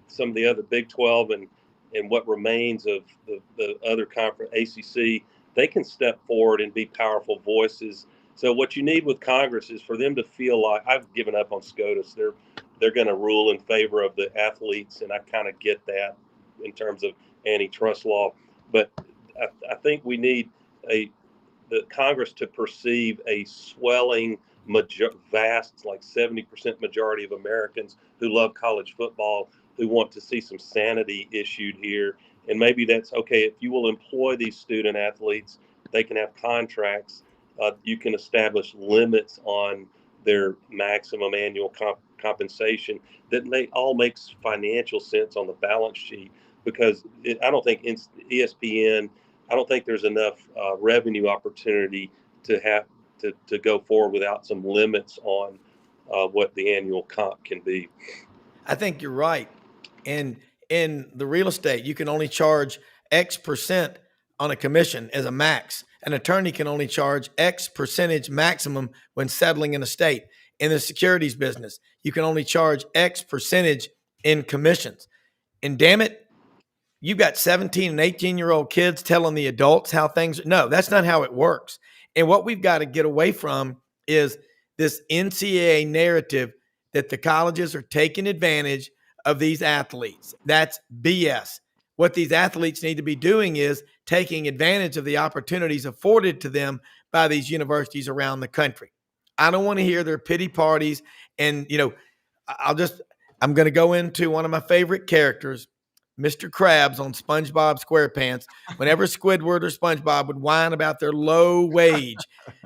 some of the other Big 12 and what remains of the other conference, ACC, they can step forward and be powerful voices. So what you need with Congress is for them to feel like, I've given up on SCOTUS. They're going to rule in favor of the athletes, and I kind of get that in terms of antitrust law. But I think we need the Congress to perceive a swelling, vast, like 70% majority of Americans who love college football, who want to see some sanity issued here. And maybe that's okay. If you will employ these student athletes, they can have contracts. You can establish limits on their maximum annual compensation. That all makes financial sense on the balance sheet, because I don't think ESPN, I don't think there's enough revenue opportunity to have to go forward without some limits on what the annual comp can be. I think you're right. And in the real estate, you can only charge X percent on a commission as a max. An attorney can only charge X percentage maximum when settling an estate. In the securities business, you can only charge X percentage in commissions. And damn it, you've got 17 and 18-year-old kids telling the adults how things – no, that's not how it works. And what we've got to get away from is this NCAA narrative that the colleges are taking advantage of these athletes. That's BS. What these athletes need to be doing is taking advantage of the opportunities afforded to them by these universities around the country. I don't want to hear their pity parties. And, I'm going to go into one of my favorite characters, Mr. Krabs on SpongeBob SquarePants. Whenever Squidward or SpongeBob would whine about their low wage,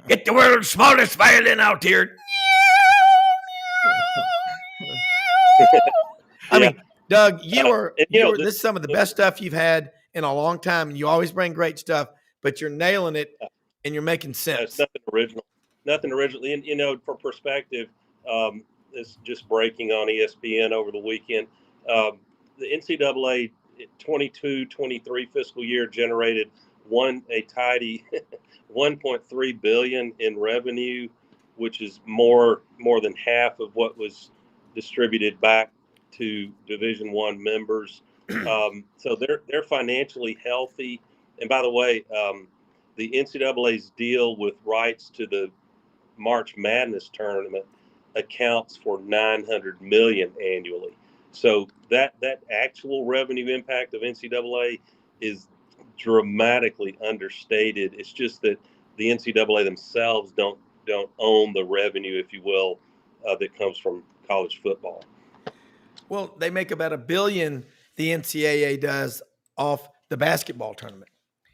get the world's smallest violin out here. I mean, Doug, this is some of the best stuff you've had in a long time, and you always bring great stuff, but you're nailing it and you're making sense. It's nothing original. And, for perspective, it's just breaking on ESPN over the weekend. The NCAA 22-23 fiscal year generated a tidy $1.3 billion in revenue, which is more than half of what was distributed back to Division I members. So they're financially healthy. And by the way, the NCAA's deal with rights to the March Madness tournament accounts for $900 million annually. So that actual revenue impact of NCAA is dramatically understated. It's just that the NCAA themselves don't own the revenue, if you will, that comes from college football. Well, they make about $1 billion. The NCAA does off the basketball tournament,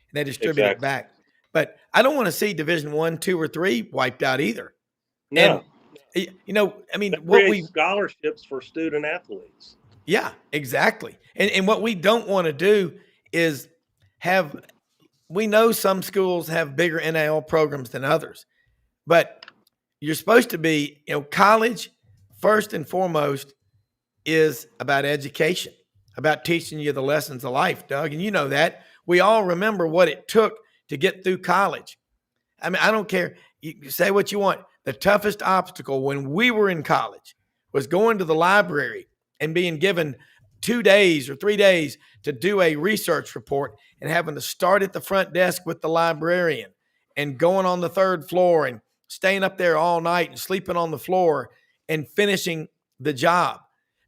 and they distribute it back. But I don't want to see Division 1, 2, or 3 wiped out either. No. And, I mean, what we scholarships for student athletes. Yeah, exactly. And what we don't want to do is we know some schools have bigger NIL programs than others, but you're supposed to be, college first and foremost is about education, about teaching you the lessons of life, Doug. And you know that. We all remember what it took to get through college. I mean, I don't care. You say what you want. The toughest obstacle when we were in college was going to the library and being given 2 days or 3 days to do a research report and having to start at the front desk with the librarian and going on the third floor and staying up there all night and sleeping on the floor and finishing the job.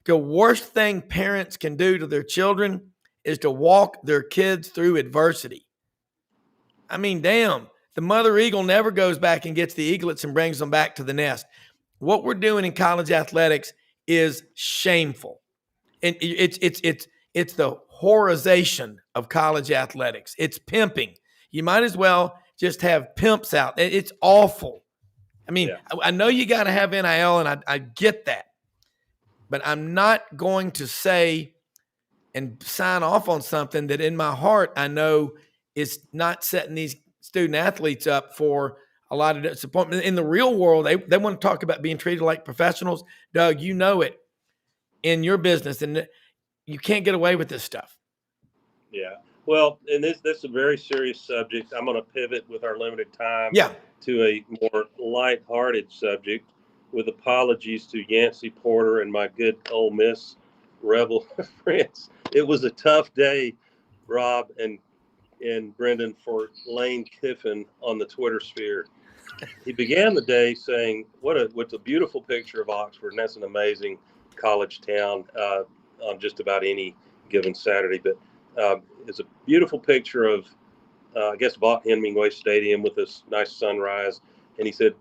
The worst thing parents can do to their children is to walk their kids through adversity. I mean, damn, the mother eagle never goes back and gets the eaglets and brings them back to the nest. What we're doing in college athletics is shameful. And it's the horrorization of college athletics. It's pimping. You might as well just have pimps out. It's awful. I mean, I know you got to have NIL, and I get that. But I'm not going to say and sign off on something that in my heart I know is not setting these student athletes up for a lot of disappointment. In the real world, they want to talk about being treated like professionals. Doug, you know it in your business, and you can't get away with this stuff. Yeah. Well, and this is a very serious subject. I'm going to pivot with our limited time to a more lighthearted subject, with apologies to Yancey Porter and my good Ole Miss Rebel friends. It was a tough day, Rob and Brendan, for Lane Kiffin on the Twitter sphere. He began the day saying, what's a beautiful picture of Oxford, and that's an amazing college town on just about any given Saturday. But it's a beautiful picture of, I guess, Vaught-Hemingway Stadium with this nice sunrise. And he said,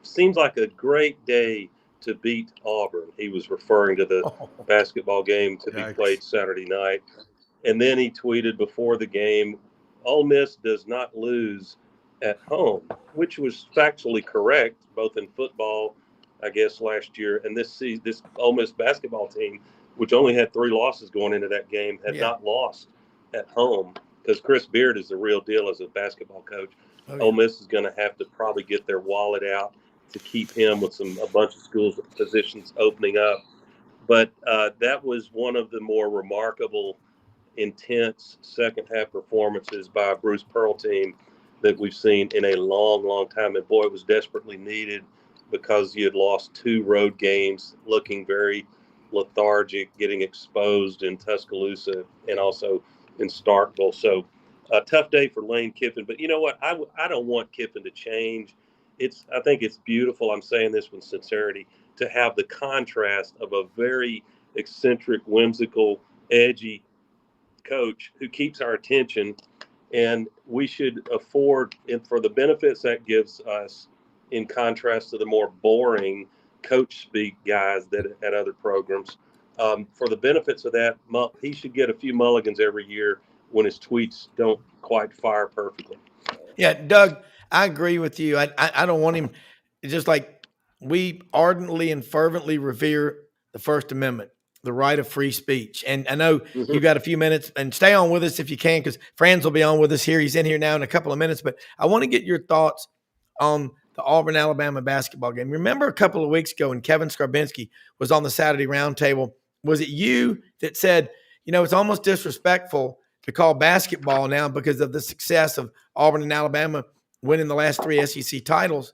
seems like a great day to beat Auburn. He was referring to the basketball game to be played Saturday night. And then he tweeted before the game, Ole Miss does not lose at home, which was factually correct, both in football, I guess, last year. And this Ole Miss basketball team, which only had 3 losses going into that game, had not lost at home, because Chris Beard is the real deal as a basketball coach. Ole Miss is going to have to probably get their wallet out to keep him with a bunch of schools positions opening up. But that was one of the more remarkable, intense second half performances by a Bruce Pearl team that we've seen in a long, long time. And boy, it was desperately needed, because you had lost 2 road games, looking very lethargic, getting exposed in Tuscaloosa and also in Starkville. So a tough day for Lane Kiffin. But you know what? I don't want Kiffin to change. I think it's beautiful, I'm saying this with sincerity, to have the contrast of a very eccentric, whimsical, edgy coach who keeps our attention. And we should afford, and for the benefits that gives us, in contrast to the more boring coach speak guys that at other programs, for the benefits of that, he should get a few mulligans every year when his tweets don't quite fire perfectly. Yeah, Doug, I agree with you. I don't want him. It's just like we ardently and fervently revere the First Amendment, the right of free speech. And I know you've got a few minutes, and stay on with us if you can, because Franz will be on with us here. He's in here now in a couple of minutes, but I want to get your thoughts on the Auburn-Alabama basketball game. Remember a couple of weeks ago when Kevin Skarbinski was on the Saturday Roundtable, was it you that said, it's almost disrespectful to call basketball now because of the success of Auburn and Alabama winning the last 3 SEC titles?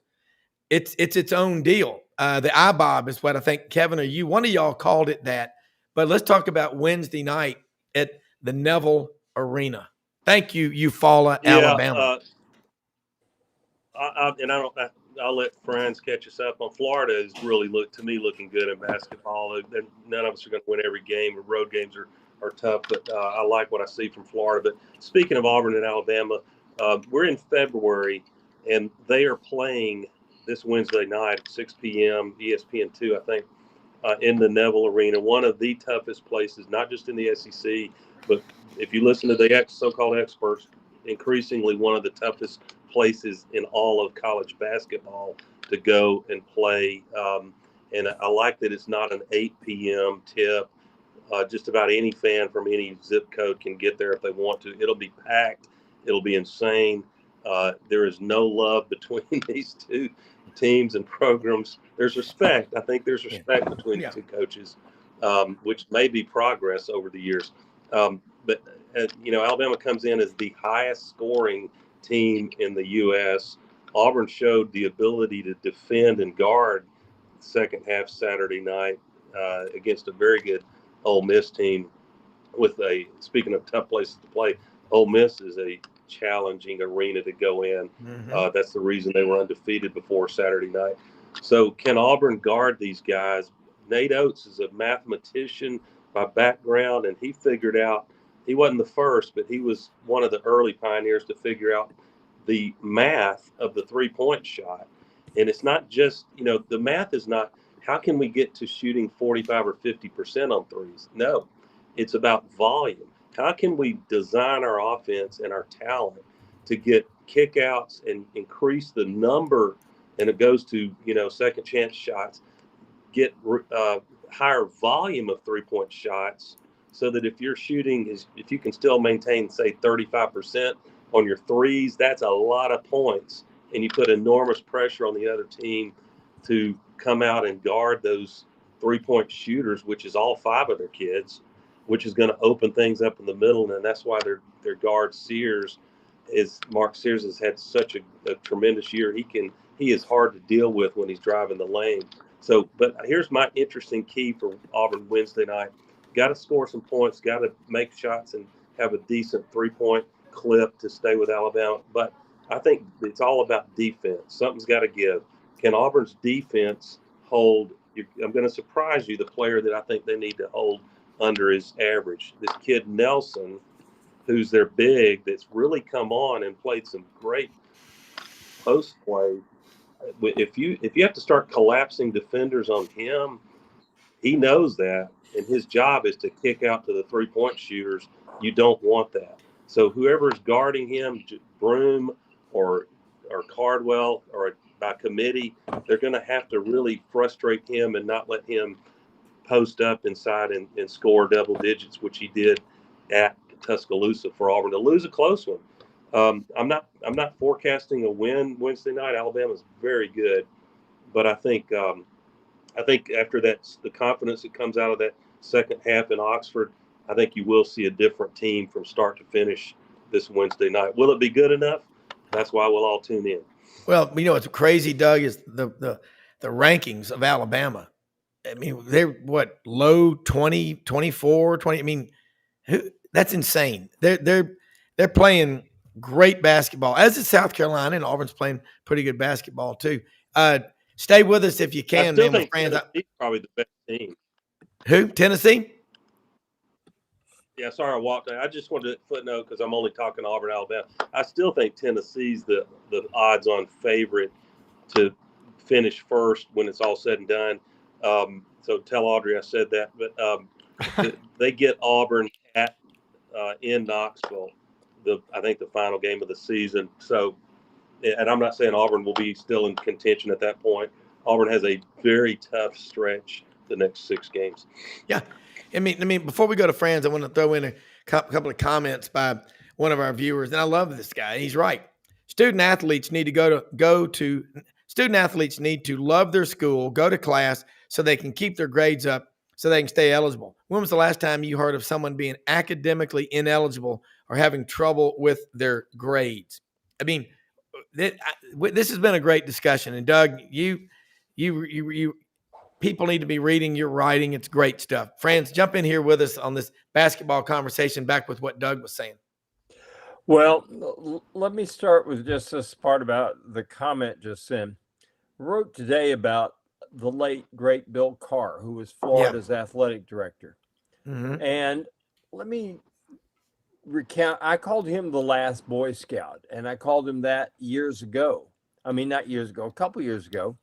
It's its own deal. The IBOB is what I think Kevin or one of y'all called it that. But let's talk about Wednesday night at the Neville Arena. Thank you, Eufaula, Alabama. I'll let Franz catch us up on Florida. Has really looking good in basketball. None of us are going to win every game. Road games are tough, but I like what I see from Florida. But speaking of Auburn and Alabama, we're in February, and they are playing this Wednesday night at 6 p.m. ESPN2, I think, in the Neville Arena, one of the toughest places, not just in the SEC, but if you listen to the so-called experts, increasingly one of the toughest places in all of college basketball to go and play. And I like that it's not an 8 p.m. tip. Just about any fan from any zip code can get there if they want to. It'll be packed. It'll be insane. There is no love between these two teams and programs. There's respect. I think there's respect between the two coaches, which may be progress over the years. But Alabama comes in as the highest scoring team in the U.S. Auburn showed the ability to defend and guard the second half Saturday night against a very good Ole Miss team. Speaking of tough places to play, Ole Miss is a challenging arena to go in. That's the reason they were undefeated before Saturday night. So can Auburn guard these guys? Nate Oates is a mathematician by background, and he figured out, he wasn't the first, but he was one of the early pioneers to figure out the math of the three-point shot. And it's not just, the math is not, how can we get to shooting 45 or 50% on threes? No, it's about volume. How can we design our offense and our talent to get kickouts and increase the number, and it goes to, second chance shots, get higher volume of three-point shots, so that if you're shooting, if you can still maintain, say, 35% on your threes, that's a lot of points. And you put enormous pressure on the other team to come out and guard those three-point shooters, which is all five of their kids, which is going to open things up in the middle. And that's why their guard Mark Sears has had such a tremendous year. He is hard to deal with when he's driving the lane. So, but here's my interesting key for Auburn Wednesday night. Got to score some points, got to make shots and have a decent three-point clip to stay with Alabama. But I think it's all about defense. Something's got to give. Can Auburn's defense hold? I'm going to surprise you. The player that I think they need to hold under his average, this kid Nelson, who's their big, that's really come on and played some great post play. If you have to start collapsing defenders on him, he knows that, and his job is to kick out to the three-point shooters. You don't want that. So whoever's guarding him, Broom or Cardwell, or by committee, they're going to have to really frustrate him and not let him post up inside and score double digits, which he did at Tuscaloosa for Auburn, to lose a close one. I'm not forecasting a win Wednesday night. Alabama's very good, but I think after that, the confidence that comes out of that second half in Oxford, I think you will see a different team from start to finish this Wednesday night. Will it be good enough? That's why we'll all tune in. Well, what's crazy, Doug, is the rankings of Alabama. I mean, they're low 20, 24, 20. I mean, that's insane. They're playing great basketball, as is South Carolina, and Auburn's playing pretty good basketball too. Stay with us if you can, I still man. Think Tennessee's probably the best team. Who? Tennessee? Yeah, sorry I walked. I just wanted to footnote, because I'm only talking Auburn, Alabama. I still think Tennessee's the odds-on favorite to finish first when it's all said and done. So tell Audrey I said that. But they get Auburn in Knoxville, I think the final game of the season. So, and I'm not saying Auburn will be still in contention at that point. Auburn has a very tough stretch the next 6 games. Yeah. I mean, before we go to Franz, I want to throw in a couple of comments by one of our viewers, and I love this guy. He's right. Student athletes need to love their school, go to class, so they can keep their grades up, so they can stay eligible. When was the last time you heard of someone being academically ineligible or having trouble with their grades? I mean, this has been a great discussion, and Doug, you people need to be reading your writing. It's great stuff. Franz, jump in here with us on this basketball conversation, back with what Doug was saying. Well, let me start with just this part about the comment just then. I wrote today about the late, great Bill Carr, who was Florida's athletic director. Mm-hmm. And let me recount, I called him the last Boy Scout, and I called him that years ago. I mean, not years ago, a couple years ago.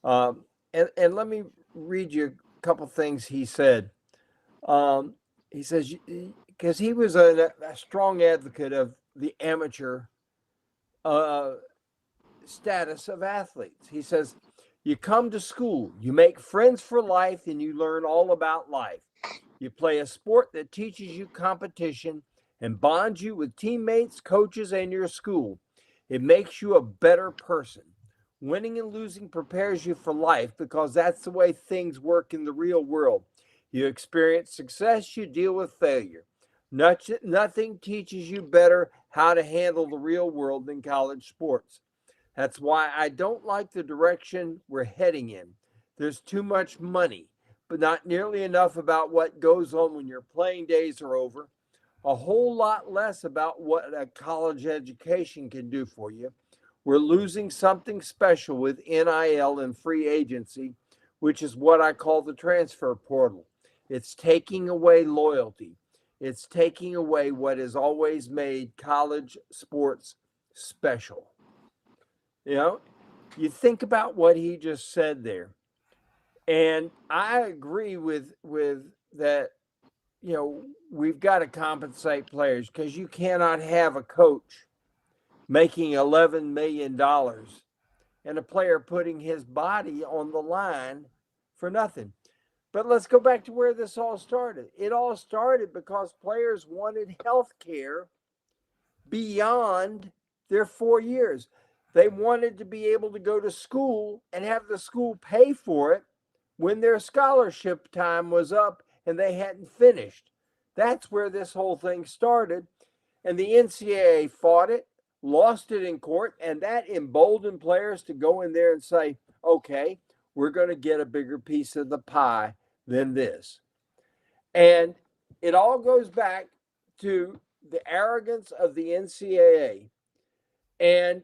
And let me read you a couple things he said. He says, because he was a strong advocate of the amateur status of athletes. He says, you come to school, you make friends for life, and you learn all about life. You play a sport that teaches you competition and bonds you with teammates, coaches, and your school. It makes you a better person. Winning and losing prepares you for life because that's the way things work in the real world. You experience success, you deal with failure. Nothing teaches you better how to handle the real world than college sports. That's why I don't like the direction we're heading in. There's too much money, but not nearly enough about what goes on when your playing days are over. A whole lot less about what a college education can do for you. We're losing something special with NIL and free agency, which is what I call the transfer portal. It's taking away loyalty. It's taking away what has always made college sports special. You know, you think about what he just said there. And I agree with that. You know, we've got to compensate players because you cannot have a coach making $11 million and a player putting his body on the line for nothing. But let's go back to where this all started. It all started because players wanted health care beyond their 4 years. They wanted to be able to go to school and have the school pay for it when their scholarship time was up and they hadn't finished. That's where this whole thing started. And the NCAA fought it, lost it in court, and that emboldened players to go in there and say, okay, we're going to get a bigger piece of the pie than this. And it all goes back to the arrogance of the NCAA. And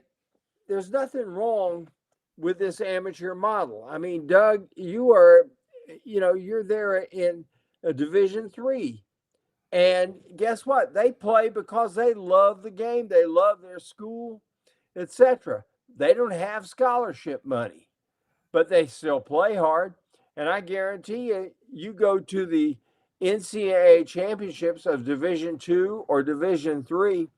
there's nothing wrong with this amateur model. I mean, Doug, you're there in a Division III. And guess what? They play because they love the game. They love their school, etc. They don't have scholarship money, but they still play hard. And I guarantee you, you go to the NCAA championships of Division II or Division III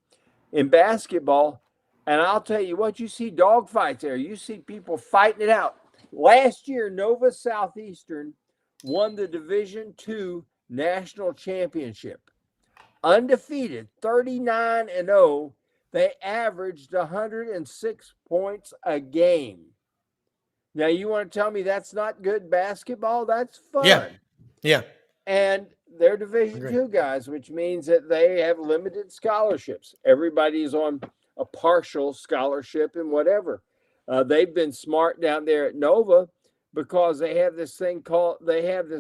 in basketball, and I'll tell you what, you see dogfights there. You see people fighting it out. Last year, Nova Southeastern won the Division II national championship. Undefeated, 39-0. They averaged 106 points a game. Now, you want to tell me that's not good basketball? That's fun. Yeah. And they're Division II guys, which means that they have limited scholarships. Everybody's on a partial scholarship and whatever. They've been smart down there at Nova because they have this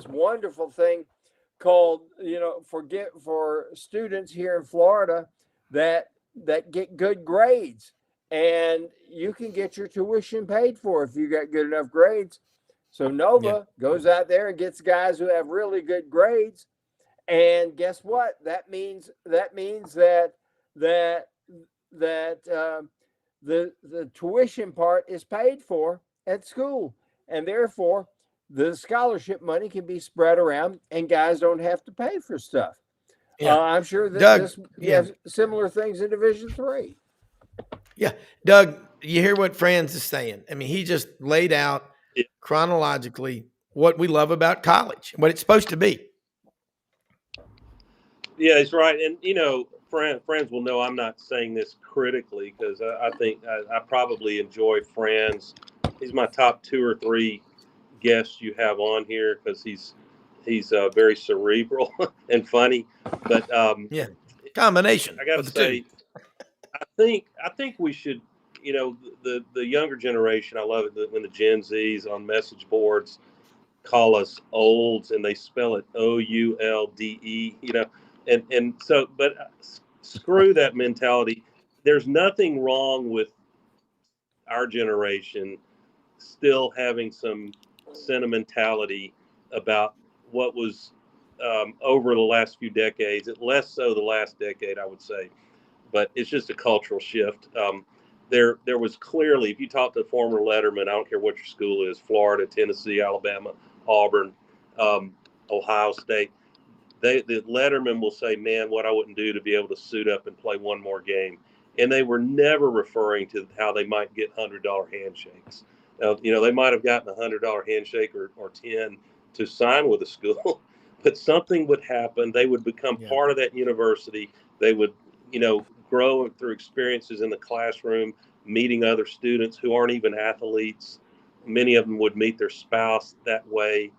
wonderful thing called, for students here in Florida that get good grades. And you can get your tuition paid for if you got good enough grades. So Nova goes out there and gets guys who have really good grades. And guess what? That means that the tuition part is paid for at school. And therefore, the scholarship money can be spread around and guys don't have to pay for stuff. Yeah. I'm sure that Doug, has similar things in Division III. Yeah. Doug, you hear what Franz is saying. I mean, he just laid out chronologically what we love about college, what it's supposed to be. Yeah, he's right. And, Franz will know I'm not saying this critically because I think I probably enjoy Franz. He's my top 2 or 3 guests you have on here because he's very cerebral and funny. But combination. I got to say, I think we should, the younger generation. I love it when the Gen Zs on message boards call us olds, and they spell it OULDE, and so, but screw that mentality. There's nothing wrong with our generation still having some sentimentality about what was over the last few decades, less so the last decade, I would say. But it's just a cultural shift. There was clearly, if you talk to former letterman, I don't care what your school is, Florida, Tennessee, Alabama, Auburn, Ohio State, the letterman will say, man, what I wouldn't do to be able to suit up and play one more game. And they were never referring to how they might get $100 handshakes. Now, they might have gotten a $100 handshake or 10 to sign with a school, but something would happen. They would become part of that university. They would, grow through experiences in the classroom, meeting other students who aren't even athletes. Many of them would meet their spouse that way.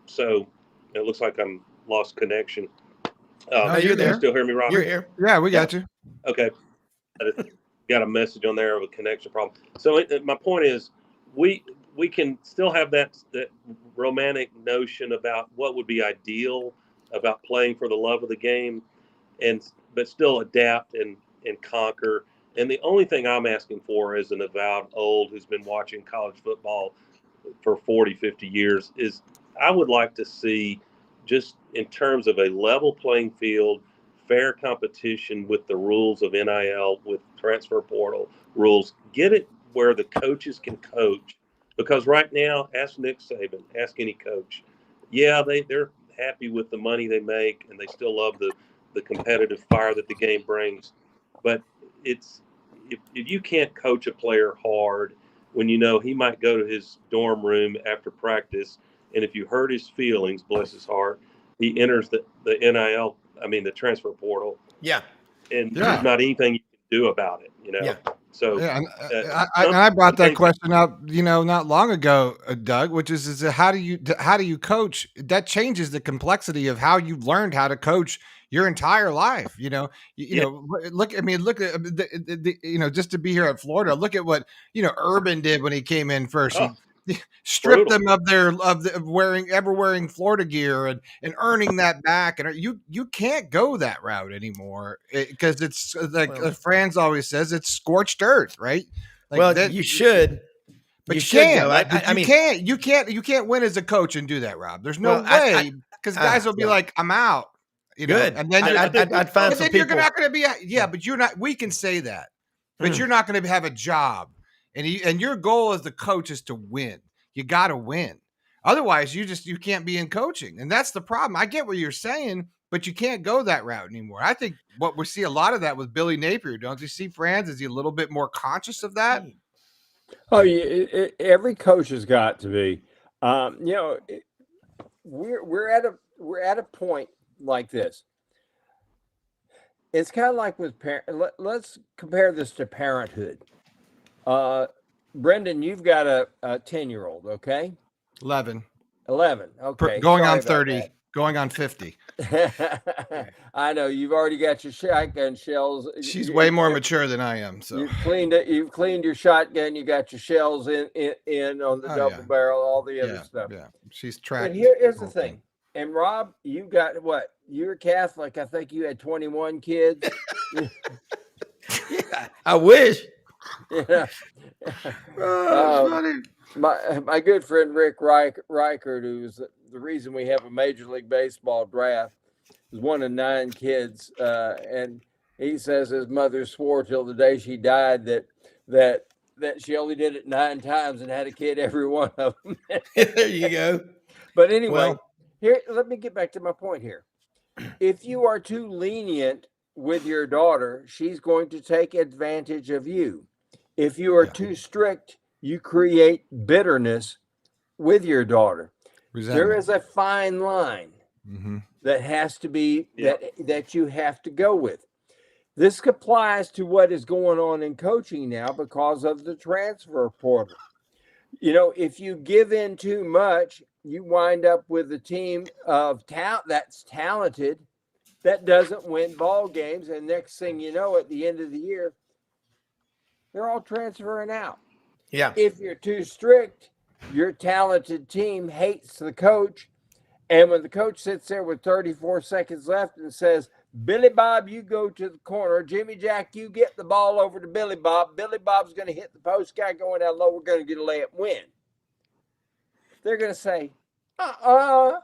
So it looks like I'm lost connection. No, you're there. You still hear me, Robert? You're here. Yeah, we got you. Okay. Got a message on there of a connection problem. So my point is, we can still have that romantic notion about what would be ideal about playing for the love of the game, but still adapt and conquer. And the only thing I'm asking for as an avowed old who's been watching college football for 40, 50 years is I would like to see, just in terms of a level playing field, fair competition with the rules of NIL, with transfer portal rules, get it where the coaches can coach. Because right now, ask Nick Saban, ask any coach. Yeah, they're happy with the money they make, and they still love the competitive fire that the game brings. But it's if you can't coach a player hard when he might go to his dorm room after practice, and if you hurt his feelings, bless his heart, he enters the NIL, the transfer portal. Yeah. And there's not anything you can do about it, Yeah. So I brought that question up, not long ago, Doug, which is how do you coach? That changes the complexity of how you've learned how to coach your entire life. Look at just to be here at Florida, look at what Urban did when he came in first. He stripped them of wearing Florida gear and earning that back, and you can't go that route anymore because it's like Franz always says, it's scorched earth, right? You should. But you can't. You can't win as a coach and do that, Rob. There's no way, because guys will be like, I'm out. Good. And then I'd find some people. You're not going to be. But you're not. We can say that, but you're not going to have a job, and your goal as the coach is to win. You got to win. Otherwise, you can't be in coaching, and that's the problem. I get what you're saying, but you can't go that route anymore. I think what we see a lot of that with Billy Napier. Don't you see, Franz? Is he a little bit more conscious of that? Oh, yeah, every coach has got to be. We're at a point like this. It's kind of like with let's compare this to parenthood. Brendan, you've got a 10-year-old, okay? 11. Okay. Going on 30. Going on 50. I know you've already got your shotgun shells. She's way more mature than I am. So you've cleaned it. You've cleaned your shotgun. You got your shells in on the double barrel, all the other stuff. Yeah, she's tracked. But here's the thing. And Rob, you got what? You're Catholic. I think you had 21 kids. Yeah, I wish. Yeah. My good friend Rick Reichert, who's the reason we have a Major League Baseball draft, is one of 9 kids, and he says his mother swore till the day she died that she only did it 9 times and had a kid every one of them. There you go. But anyway, here, let me get back to my point here. If you are too lenient with your daughter, she's going to take advantage of you. If you are too strict, you create bitterness with your daughter. There is a fine line that has to be that you have to go with. This applies to what is going on in coaching now because of the transfer portal. If you give in too much, you wind up with a team of that's talented that doesn't win ball games, and next thing you know, at the end of the year, they're all transferring out. Yeah. If you're too strict, your talented team hates the coach. And when the coach sits there with 34 seconds left and says, Billy Bob, you go to the corner. Jimmy Jack, you get the ball over to Billy Bob. Billy Bob's going to hit the post guy going down low. We're going to get a layup win. They're going to say, I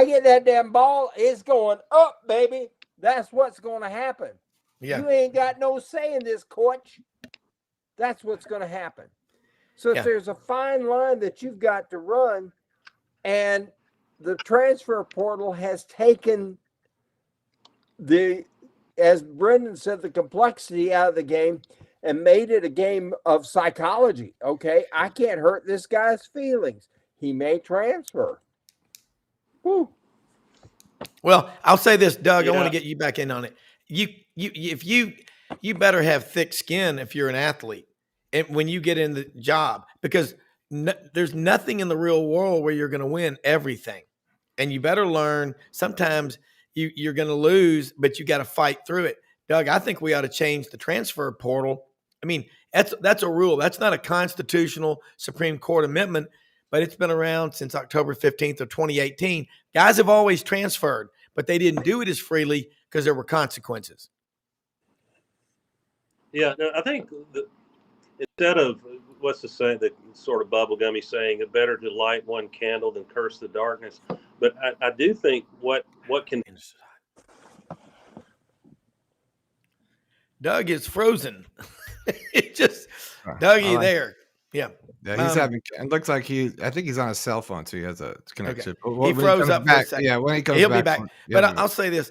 get that damn ball. It's going up, baby. That's what's going to happen. Yeah. You ain't got no say in this, coach. That's what's going to happen. So if there's a fine line that you've got to run, and the transfer portal has taken as Brendan said, the complexity out of the game and made it a game of psychology. Okay, I can't hurt this guy's feelings. He may transfer. Woo. Well, I'll say this, Doug. I want to get you back in on it. You better have thick skin if you're an athlete, and when you get in the job, because there's nothing in the real world where you're going to win everything. And you better learn sometimes you're going to lose, but you got to fight through it. Doug, I think we ought to change the transfer portal. I mean, that's a rule. That's not a constitutional Supreme Court amendment, but it's been around since October 15th of 2018. Guys have always transferred, but they didn't do it as freely because there were consequences. Yeah, no, I think instead of what's the saying, the sort of bubblegummy saying, it's better to light one candle than curse the darkness. But I do think what can Doug is frozen. It just Dougie there. Yeah. Yeah, he's having. It looks like I think he's on a cell phone, so he has a connection. Okay. He froze up back, for a second. Yeah, when he comes he'll back, be back. But I'll say this.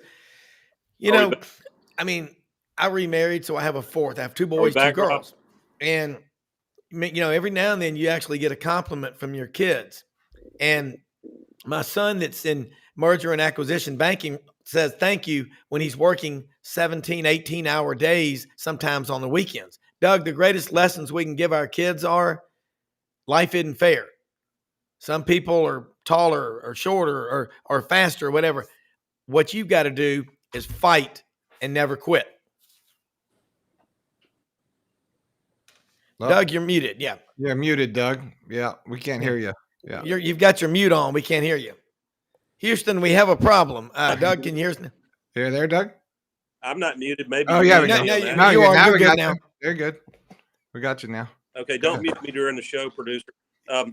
I mean, I remarried, so I have a fourth. I have two boys, two girls, and every now and then you actually get a compliment from your kids. And my son, that's in merger and acquisition banking, says thank you when he's working 17, 18-hour days, sometimes on the weekends. Doug, the greatest lessons we can give our kids are life isn't fair. Some people are taller or shorter or faster or whatever. What you've got to do is fight and never quit. Doug, you're muted. Yeah. You're muted, Doug. Yeah, we can't hear you. Yeah. You've got your mute on. We can't hear you. Houston, we have a problem. Doug, can you hear us now? You're there, Doug? I'm not muted. Maybe. Oh, yeah. You are. You're good now. They're good. We got you now. Okay, don't mute me during the show, producer. So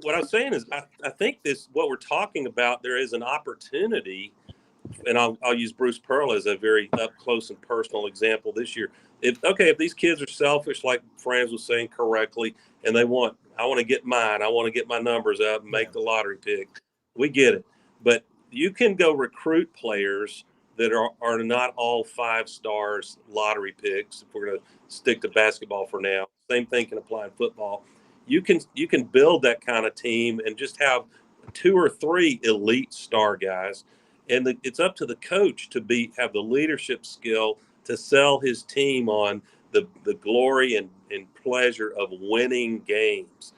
what I was saying is I think what we're talking about, there is an opportunity, and I'll use Bruce Pearl as a very up close and personal example this year. If these kids are selfish, like Franz was saying correctly, and I want to get mine, I want to get my numbers up and make the lottery pick, we get it. But you can go recruit players that are not all 5 stars lottery picks. If we're going to stick to basketball for now, same thing can apply in football. You can build that kind of team and just have 2 or 3 elite star guys, and it's up to the coach to have the leadership skill to sell his team on the glory and pleasure of winning games.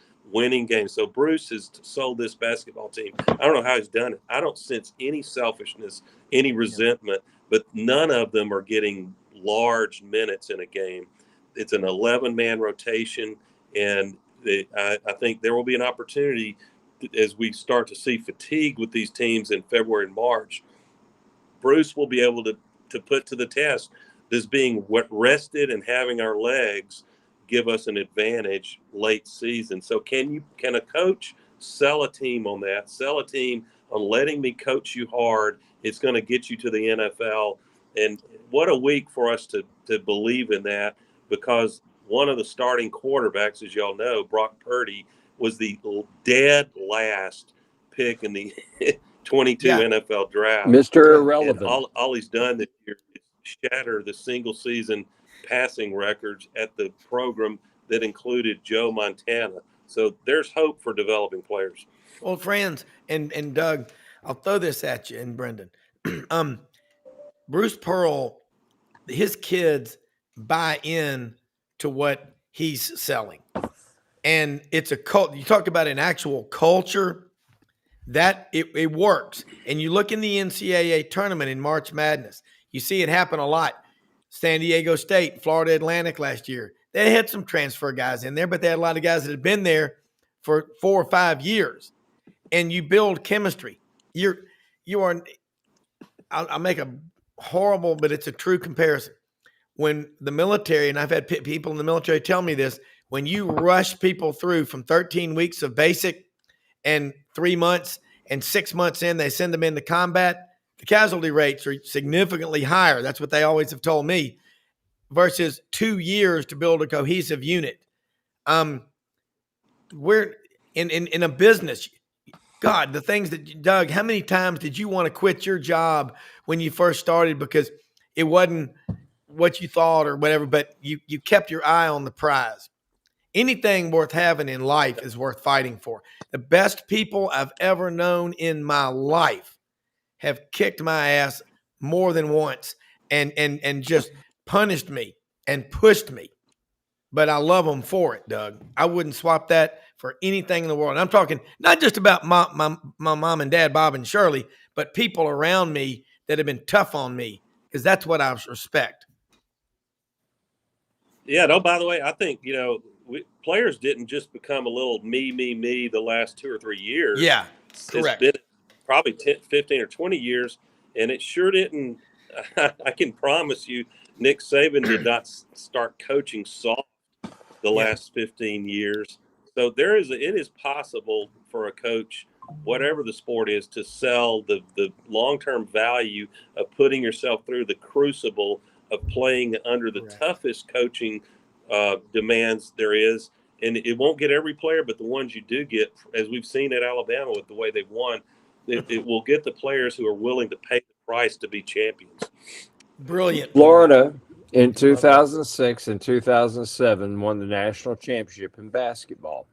So Bruce has sold this basketball team. I don't know how he's done it. I don't sense any selfishness, any resentment, but none of them are getting large minutes in a game. It's an 11-man rotation, and I think there will be an opportunity as we start to see fatigue with these teams in February and March. Bruce will be able to put to the test, does being rested and having our legs give us an advantage late season? So can a coach sell a team on that? Sell a team on letting me coach you hard. It's going to get you to the NFL. And what a week for us to believe in that, because one of the starting quarterbacks, as y'all know, Brock Purdy, was the dead last pick in the 22 NFL draft. Mr. Irrelevant. And all he's done this year is shatter the single season passing records at the program that included Joe Montana. So there's hope for developing players. Well, Franz and Doug, I'll throw this at you, and Brendan. Bruce Pearl, his kids buy in to what he's selling. And it's a cult. You talk about an actual culture that it works. And you look in the NCAA tournament in March Madness, you see it happen a lot. San Diego State, Florida Atlantic last year. They had some transfer guys in there, but they had a lot of guys that had been there for 4 or 5 years. And you build chemistry. I'll make a horrible, but it's a true comparison. When the military, and I've had people in the military tell me this, when you rush people through from 13 weeks of basic and 3 months and 6 months in, they send them into combat, the casualty rates are significantly higher. That's what they always have told me, versus 2 years to build a cohesive unit. We're in a business. God, the things that, Doug, how many times did you want to quit your job when you first started because it wasn't what you thought or whatever, but you kept your eye on the prize? Anything worth having in life is worth fighting for. The best people I've ever known in my life have kicked my ass more than once and just punished me and pushed me. But I love them for it, Doug. I wouldn't swap that for anything in the world. And I'm talking not just about my mom and dad, Bob and Shirley, but people around me that have been tough on me, because that's what I respect. Yeah, no, by the way, I think, players didn't just become a little me the last 2 or 3 years. Yeah, correct. It's been probably 10, 15 or 20 years, and it sure didn't. I can promise you, Nick Saban did not start coaching soft the last 15 years. So it is possible for a coach, whatever the sport is, to sell the long-term value of putting yourself through the crucible of playing under the toughest coaching demands there is. And it won't get every player, but the ones you do get, as we've seen at Alabama with the way they've won, it will get the players who are willing to pay the price to be champions. Brilliant. Florida in 2006 and 2007 won the national championship in basketball.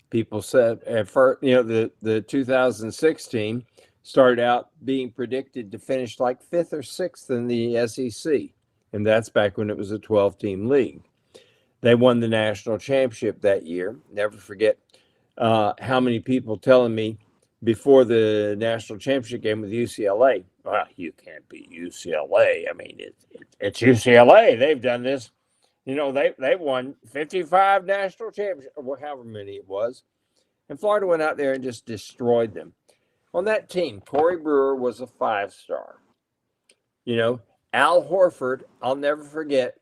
People said at first, the 2006 team started out being predicted to finish like 5th or 6th in the SEC. And that's back when it was a 12-team league. They won the national championship that year. Never forget how many people telling me before the national championship game with UCLA, well, you can't beat UCLA. I mean, it's UCLA. They've done this. They won 55 national championships, or however many it was. And Florida went out there and just destroyed them. On that team, Corey Brewer was a 5-star. Al Horford, I'll never forget,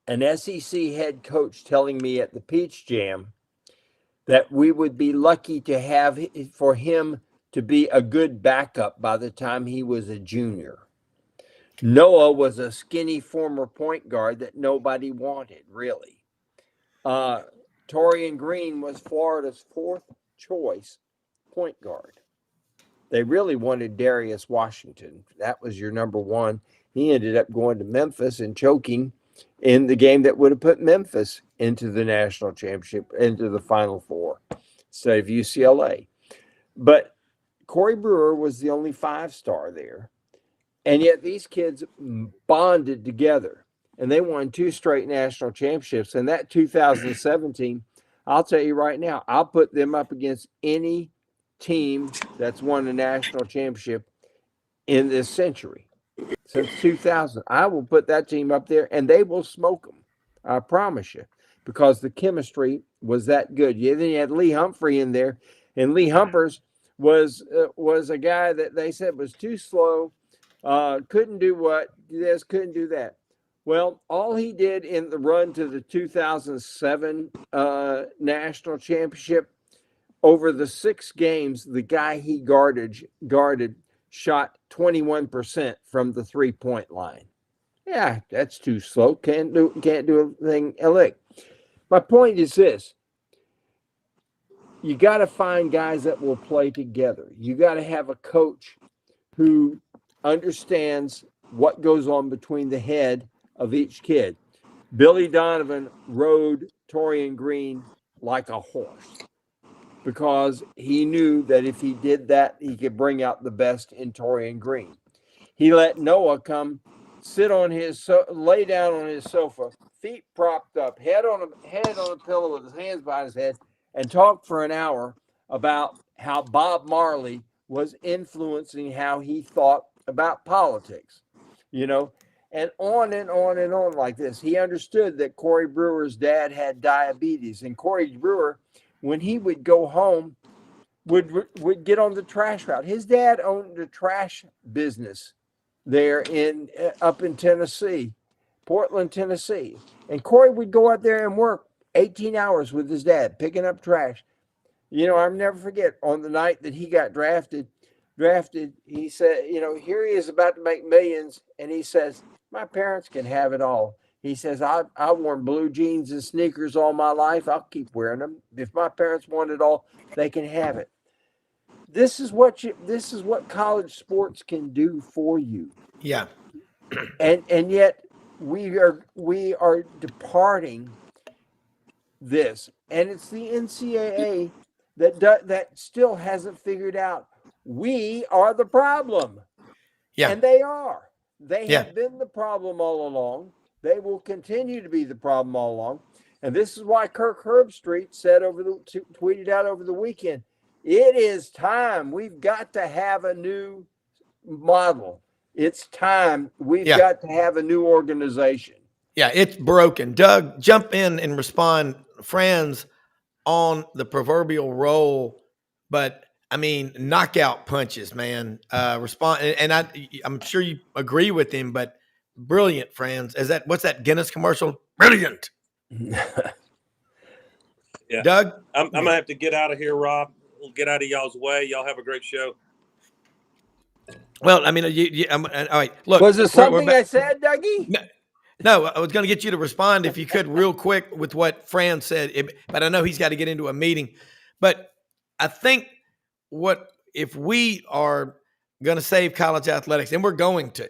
an SEC head coach telling me at the Peach Jam that we would be lucky to have for him to be a good backup by the time he was a junior. Noah was a skinny former point guard that nobody wanted, really. Torian Green was Florida's 4th choice point guard. They really wanted Darius Washington. That was your number 1. He ended up going to Memphis and choking in the game that would have put Memphis into the national championship, into the Final Four, instead of UCLA. But Corey Brewer was the only 5-star there. And yet these kids bonded together, and they won 2 straight national championships. And that 2017, I'll tell you right now, I'll put them up against any team that's won a national championship in this century. Since 2000, I will put that team up there, and they will smoke them. I promise you, because the chemistry was that good. Then you had Lee Humphrey in there, and Lee Humphers was a guy that they said was too slow, couldn't do this, couldn't do that. Well, all he did in the run to the 2007 national championship, over the 6 games, the guy he guarded shot 21% from the 3-point line. Yeah, that's too slow. Can't do a thing. Look, my point is this: you got to find guys that will play together. You got to have a coach who understands what goes on between the head of each kid. Billy Donovan rode Torian Green like a horse, because he knew that if he did that, he could bring out the best in Torian Green. He let Noah come sit on lay down on his sofa, feet propped up, head on a pillow with his hands behind his head, and talk for an hour about how Bob Marley was influencing how he thought about politics. and on and on and on like this. He understood that Corey Brewer's dad had diabetes, and Corey Brewer, when he would go home, would get on the trash route. His dad owned a trash business there up in Tennessee, Portland, Tennessee. And Corey would go out there and work 18 hours with his dad, picking up trash. I'll never forget, on the night that he got drafted, he said, here he is about to make millions. And he says, my parents can have it all. He says, I've worn blue jeans and sneakers all my life. I'll keep wearing them. If my parents want it all, they can have it. This is what college sports can do for you. Yeah. And yet we are departing this, and it's the NCAA that still hasn't figured out we are the problem. Yeah. And they are. They have been the problem all along. They will continue to be the problem all along. And this is why Kirk Herbstreit tweeted out over the weekend, it is time. We've got to have a new model. It's time. We've got to have a new organization. Yeah, it's broken. Doug, jump in and respond. Franz on the proverbial roll, but I mean, knockout punches, man. Respond, and I'm sure you agree with him, but brilliant, Franz. What's that Guinness commercial? Brilliant. Yeah, Doug, I'm gonna have to get out of here, Rob. We'll get out of y'all's way. Y'all have a great show. Well, I mean, all right. Look, was there something I said, Dougie? No, I was going to get you to respond if you could real quick with what Franz said, but I know he's got to get into a meeting. But I think if we are going to save college athletics, and we're going to,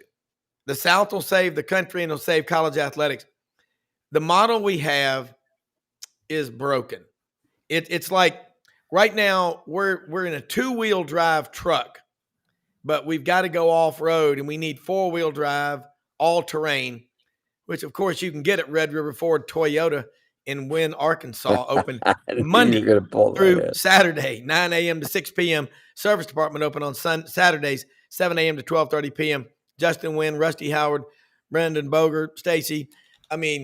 the South will save the country and it'll save college athletics. The model we have is broken. It's like right now we're in a 2-wheel drive truck, but we've got to go off road and we need 4-wheel drive, all terrain, which of course you can get at Red River Ford Toyota in Wynn, Arkansas, open Monday through Saturday, 9 a.m. to 6 p.m. Service department open on Saturdays, 7 a.m. to 12:30 p.m. Justin Wynn, Rusty Howard, Brendan Boger, Stacy,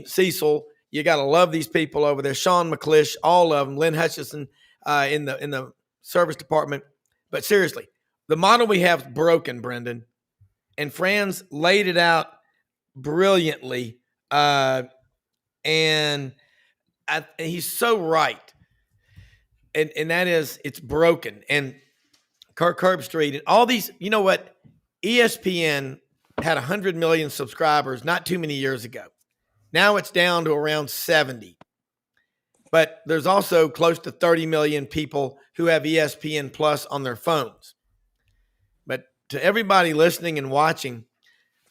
Cecil. You got to love these people over there. Sean McClish, all of them. Lynn Hutchison in the service department. But seriously, the model we have is broken, Brendan. And Franz laid it out brilliantly. And he's so right. And that is, it's broken. And Kirk Herbstreit and all these, you know what? ESPN had 100 million subscribers not too many years ago. Now it's down to around 70. But there's also close to 30 million people who have ESPN Plus on their phones. But to everybody listening and watching,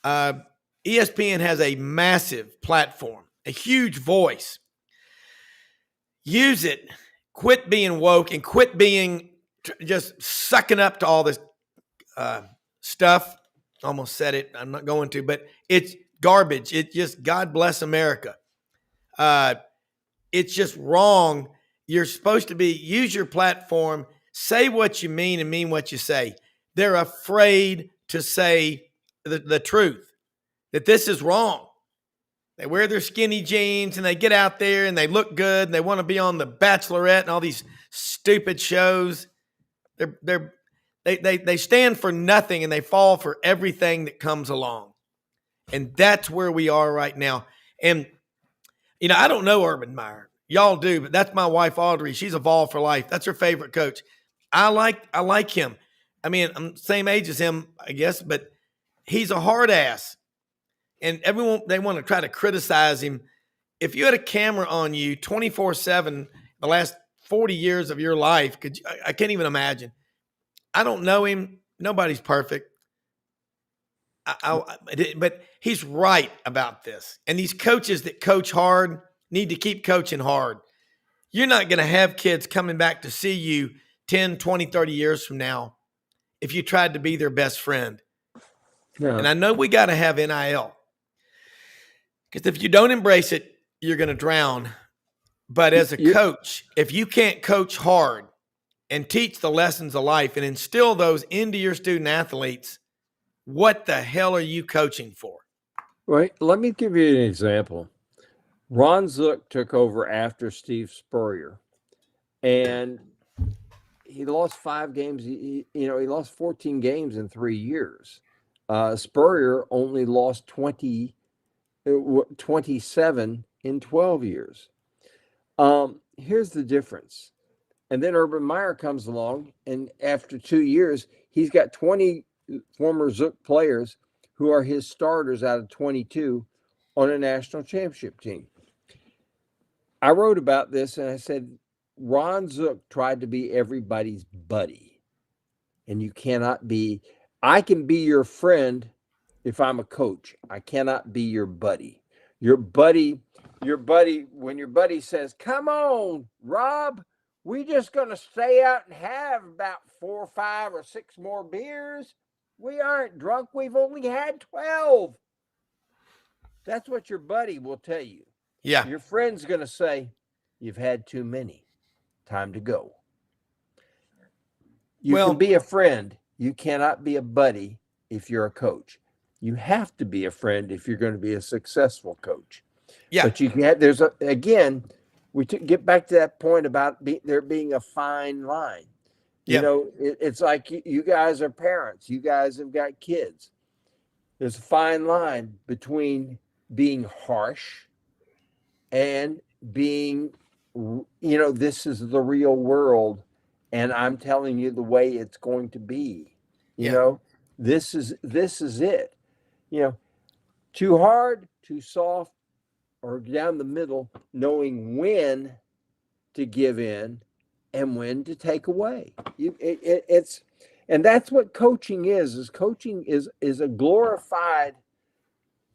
ESPN has a massive platform, a huge voice. Use it. Quit being woke and quit being just sucking up to all this stuff. Almost said it. I'm not going to, but it's garbage. It's just God bless America. It's just wrong. You're supposed to use your platform, say what you mean and mean what you say. They're afraid to say the truth, that this is wrong. They wear their skinny jeans and they get out there and they look good and they want to be on The Bachelorette and all these stupid shows. They stand for nothing and they fall for everything that comes along. And that's where we are right now. And, I don't know Urban Meyer. Y'all do, but that's my wife, Audrey. She's a Vol for life. That's her favorite coach. I like him. I'm the same age as him, I guess, but he's a hard ass. And everyone, they want to try to criticize him. If you had a camera on you 24/7 the last 40 years of your life, I can't even imagine. I don't know him. Nobody's perfect. But he's right about this. And these coaches that coach hard need to keep coaching hard. You're not going to have kids coming back to see you 10, 20, 30 years from now if you tried to be their best friend. No. And I know we got to have NIL. Because if you don't embrace it, you're going to drown. But as a coach, if you can't coach hard and teach the lessons of life and instill those into your student athletes, what the hell are you coaching for? Right. Let me give you an example. Ron Zook took over after Steve Spurrier, and he lost 5 games. He lost 14 games in 3 years. Spurrier only lost 27 in 12 years. Here's the difference. And then Urban Meyer comes along, and after 2 years, he's got 20 former Zook players who are his starters out of 22 on a national championship team. I wrote about this, and I said, Ron Zook tried to be everybody's buddy. And you cannot be, I can be your friend if I'm a coach. I cannot be your buddy. Your buddy, when your buddy says, come on, Rob, we just going to stay out and have about 4 or 5 or 6 more beers. We aren't drunk. We've only had 12. That's what your buddy will tell you. Yeah. Your friend's going to say, you've had too many. Time to go. You can be a friend. You cannot be a buddy if you're a coach. You have to be a friend if you're going to be a successful coach. Yeah. But we get back to that point about there being a fine line. You know, it's like you guys are parents. You guys have got kids. There's a fine line between being harsh and being, this is the real world, and I'm telling you the way it's going to be. You know, this is it. Too hard, too soft, or down the middle, knowing when to give in and when to take away. And that's what coaching is. Coaching is a glorified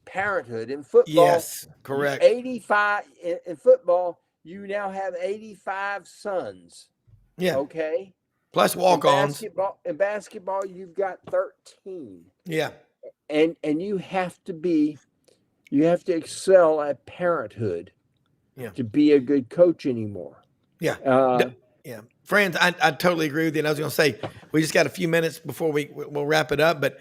parenthood. In football, yes, correct. 85 in football, you now have 85 sons. Yeah. Okay. Plus walk-ons. In basketball, you've got 13. Yeah. And you have to excel at parenthood to be a good coach anymore. Yeah. Yeah. Friends, I totally agree with you. And I was going to say, we just got a few minutes before we'll wrap it up, but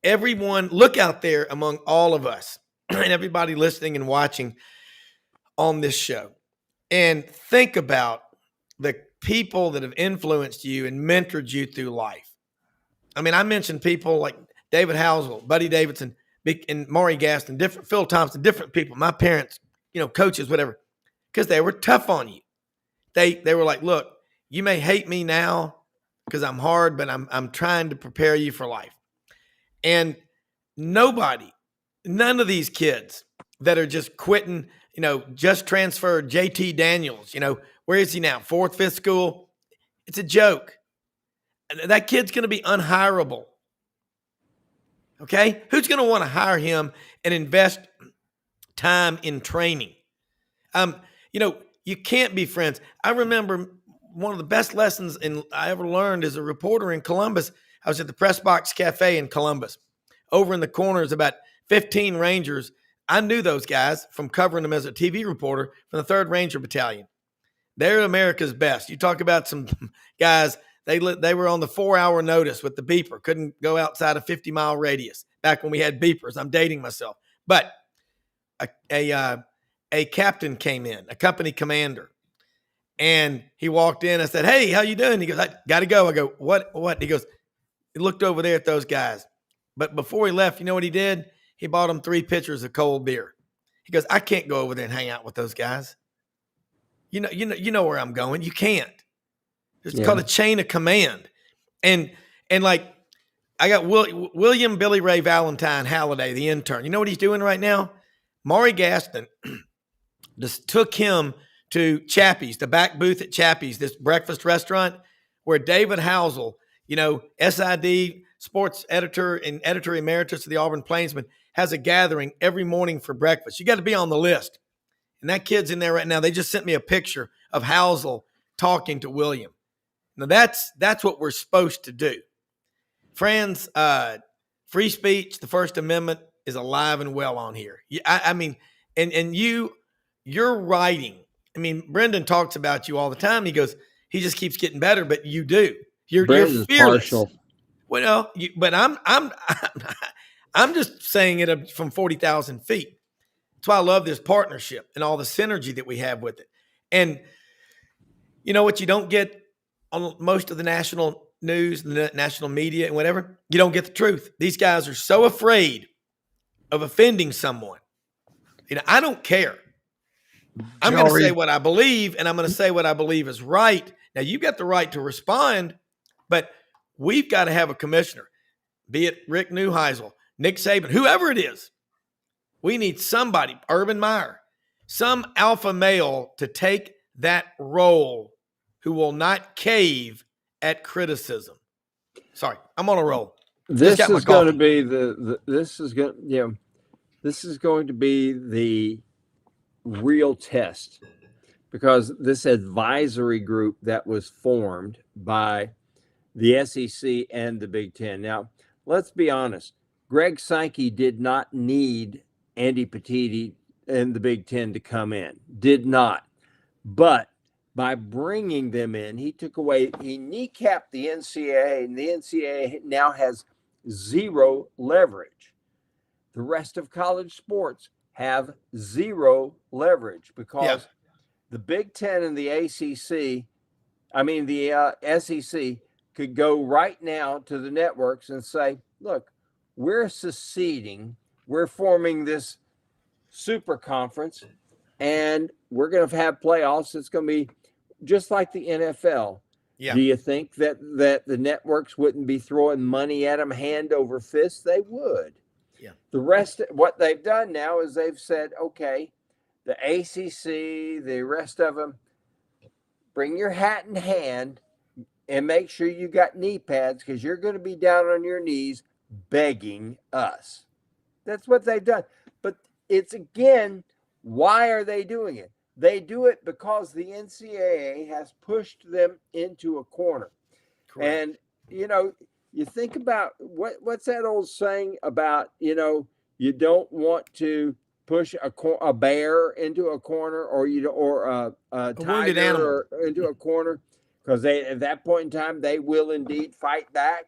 everyone look out there among all of us and everybody listening and watching on this show and think about the people that have influenced you and mentored you through life. I mean, I mentioned people like David Housel, Buddy Davidson, and Maury Gaston, Phil Thompson, different people, my parents, coaches, whatever, because they were tough on you. They were like, look, you may hate me now because I'm hard, but I'm trying to prepare you for life. And none of these kids that are just quitting, just transferred, JT Daniels, where is he now? 4th, 5th school? It's a joke. That kid's going to be unhireable. Okay? Who's going to want to hire him and invest time in training? You can't be friends. I remember one of the best lessons I ever learned as a reporter in Columbus. I was at the Press Box Cafe in Columbus. Over in the corner is about 15 Rangers. I knew those guys from covering them as a TV reporter from the 3rd Ranger Battalion. They're America's best. You talk about some guys, they were on the 4-hour notice with the beeper. Couldn't go outside a 50-mile radius back when we had beepers. I'm dating myself. But a captain came in, a company commander, and he walked in. I said, hey, how you doing? He goes, I got to go. I go, what? He goes, he looked over there at those guys. But before he left, you know what he did? He bought them 3 pitchers of cold beer. He goes, I can't go over there and hang out with those guys. You know where I'm going. You can't. It's called a chain of command. And like, I got William Billy Ray Valentine Halliday, the intern. You know what he's doing right now? Maury Gaston just took him to Chappie's, the back booth at Chappie's, this breakfast restaurant where David Housel, SID sports editor and editor emeritus of the Auburn Plainsman, has a gathering every morning for breakfast. You got to be on the list. And that kid's in there right now. They just sent me a picture of Housel talking to William. Now that's what we're supposed to do. Friends, free speech, the First Amendment is alive and well on here. I mean, and you're writing. I mean, Brendan talks about you all the time. He goes, he just keeps getting better, but you do. You're fearless. Partial. Well, but I'm just saying it from 40,000 feet. That's why I love this partnership and all the synergy that we have with it. And you know what you don't get on most of the national news, the national media and whatever? You don't get the truth. These guys are so afraid of offending someone. You know, I don't care. I'm going to say what I believe, and I'm going to say what I believe is right. Now, you've got the right to respond, but we've got to have a commissioner, be it Rick Neuheisel, Nick Saban, whoever it is. We need somebody, Urban Meyer, some alpha male to take that role who will not cave at criticism. Sorry, I'm on a roll. This is going to be this is going to be the real test, because this advisory group that was formed by the SEC and the Big Ten. Now, let's be honest. Greg Sankey did not need Andy Petitti and the Big Ten to come in. Did not. But by bringing them in, he kneecapped the NCAA, and the NCAA now has zero leverage. The rest of college sports have zero leverage because the Big Ten and the SEC could go right now to the networks and say, look, we're seceding, we're forming this super conference, and we're going to have playoffs. It's going to be just like the NFL. Yeah. Do you think that the networks wouldn't be throwing money at them hand over fist? They would. Yeah. The rest, what they've done now is they've said, okay, the ACC, the rest of them, bring your hat in hand and make sure you got knee pads, because you're going to be down on your knees begging us. That's what they've done. But it's, again, why are they doing it? They do it because the NCAA has pushed them into a corner. Correct. And, you know, you think about what's that old saying about, you know, you don't want to push a bear into a corner, or a tiger into a corner, because at that point in time they will indeed fight back.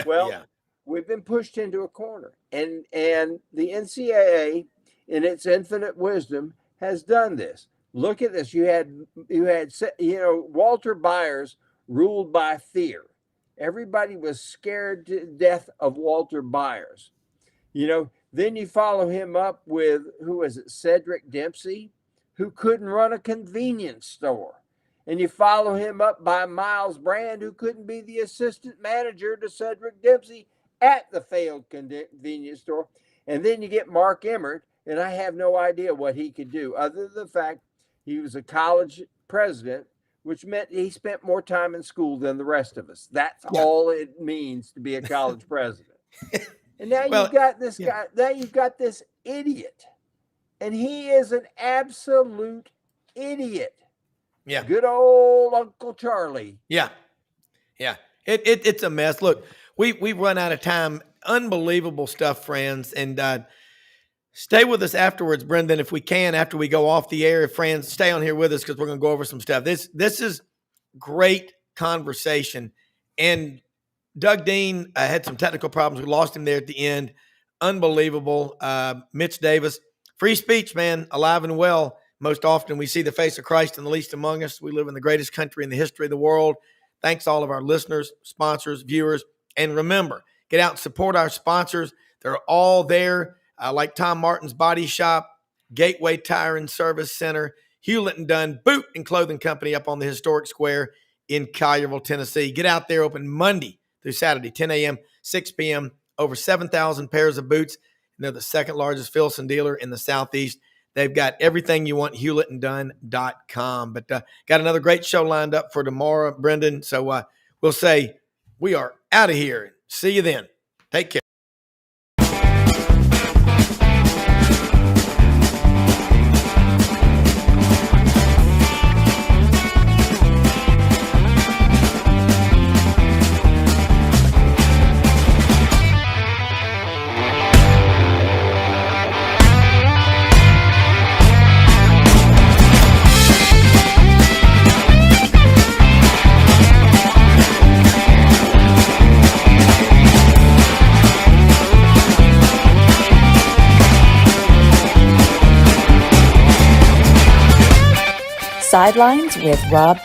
Well, we've been pushed into a corner, and the NCAA, in its infinite wisdom, has done this. Look at this. You had Walter Byers ruled by fear. Everybody was scared to death of Walter Byers. You know, then you follow him up with, who was it, Cedric Dempsey, who couldn't run a convenience store. And you follow him up by Miles Brand, who couldn't be the assistant manager to Cedric Dempsey at the failed convenience store. And then you get Mark Emmert, and I have no idea what he could do, other than the fact he was a college president, which meant he spent more time in school than the rest of us. That's all it means to be a college president. And now you've got this guy, now you've got this idiot. And he is an absolute idiot. Yeah. Good old Uncle Charlie. Yeah. Yeah. It's a mess. Look, we've run out of time. Unbelievable stuff, friends. And stay with us afterwards, Brendan, if we can, after we go off the air. Friends, stay on here with us, because we're going to go over some stuff. This is great conversation. And Doug Dean had some technical problems. We lost him there at the end. Unbelievable. Mitch Davis, free speech, man, alive and well. Most often we see the face of Christ in the least among us. We live in the greatest country in the history of the world. Thanks to all of our listeners, sponsors, viewers. And remember, get out and support our sponsors. They're all there, like Tom Martin's Body Shop, Gateway Tire and Service Center, Hewlett & Dunn Boot and Clothing Company up on the historic square in Collierville, Tennessee. Get out there, open Monday through Saturday, 10 a.m., 6 p.m., over 7,000 pairs of boots. And they're the second largest Filson dealer in the Southeast. They've got everything you want, HewlettandDunn.com. But got another great show lined up for tomorrow, Brendan. So we'll say we are out of here. See you then. Take care. Sidelines with Rob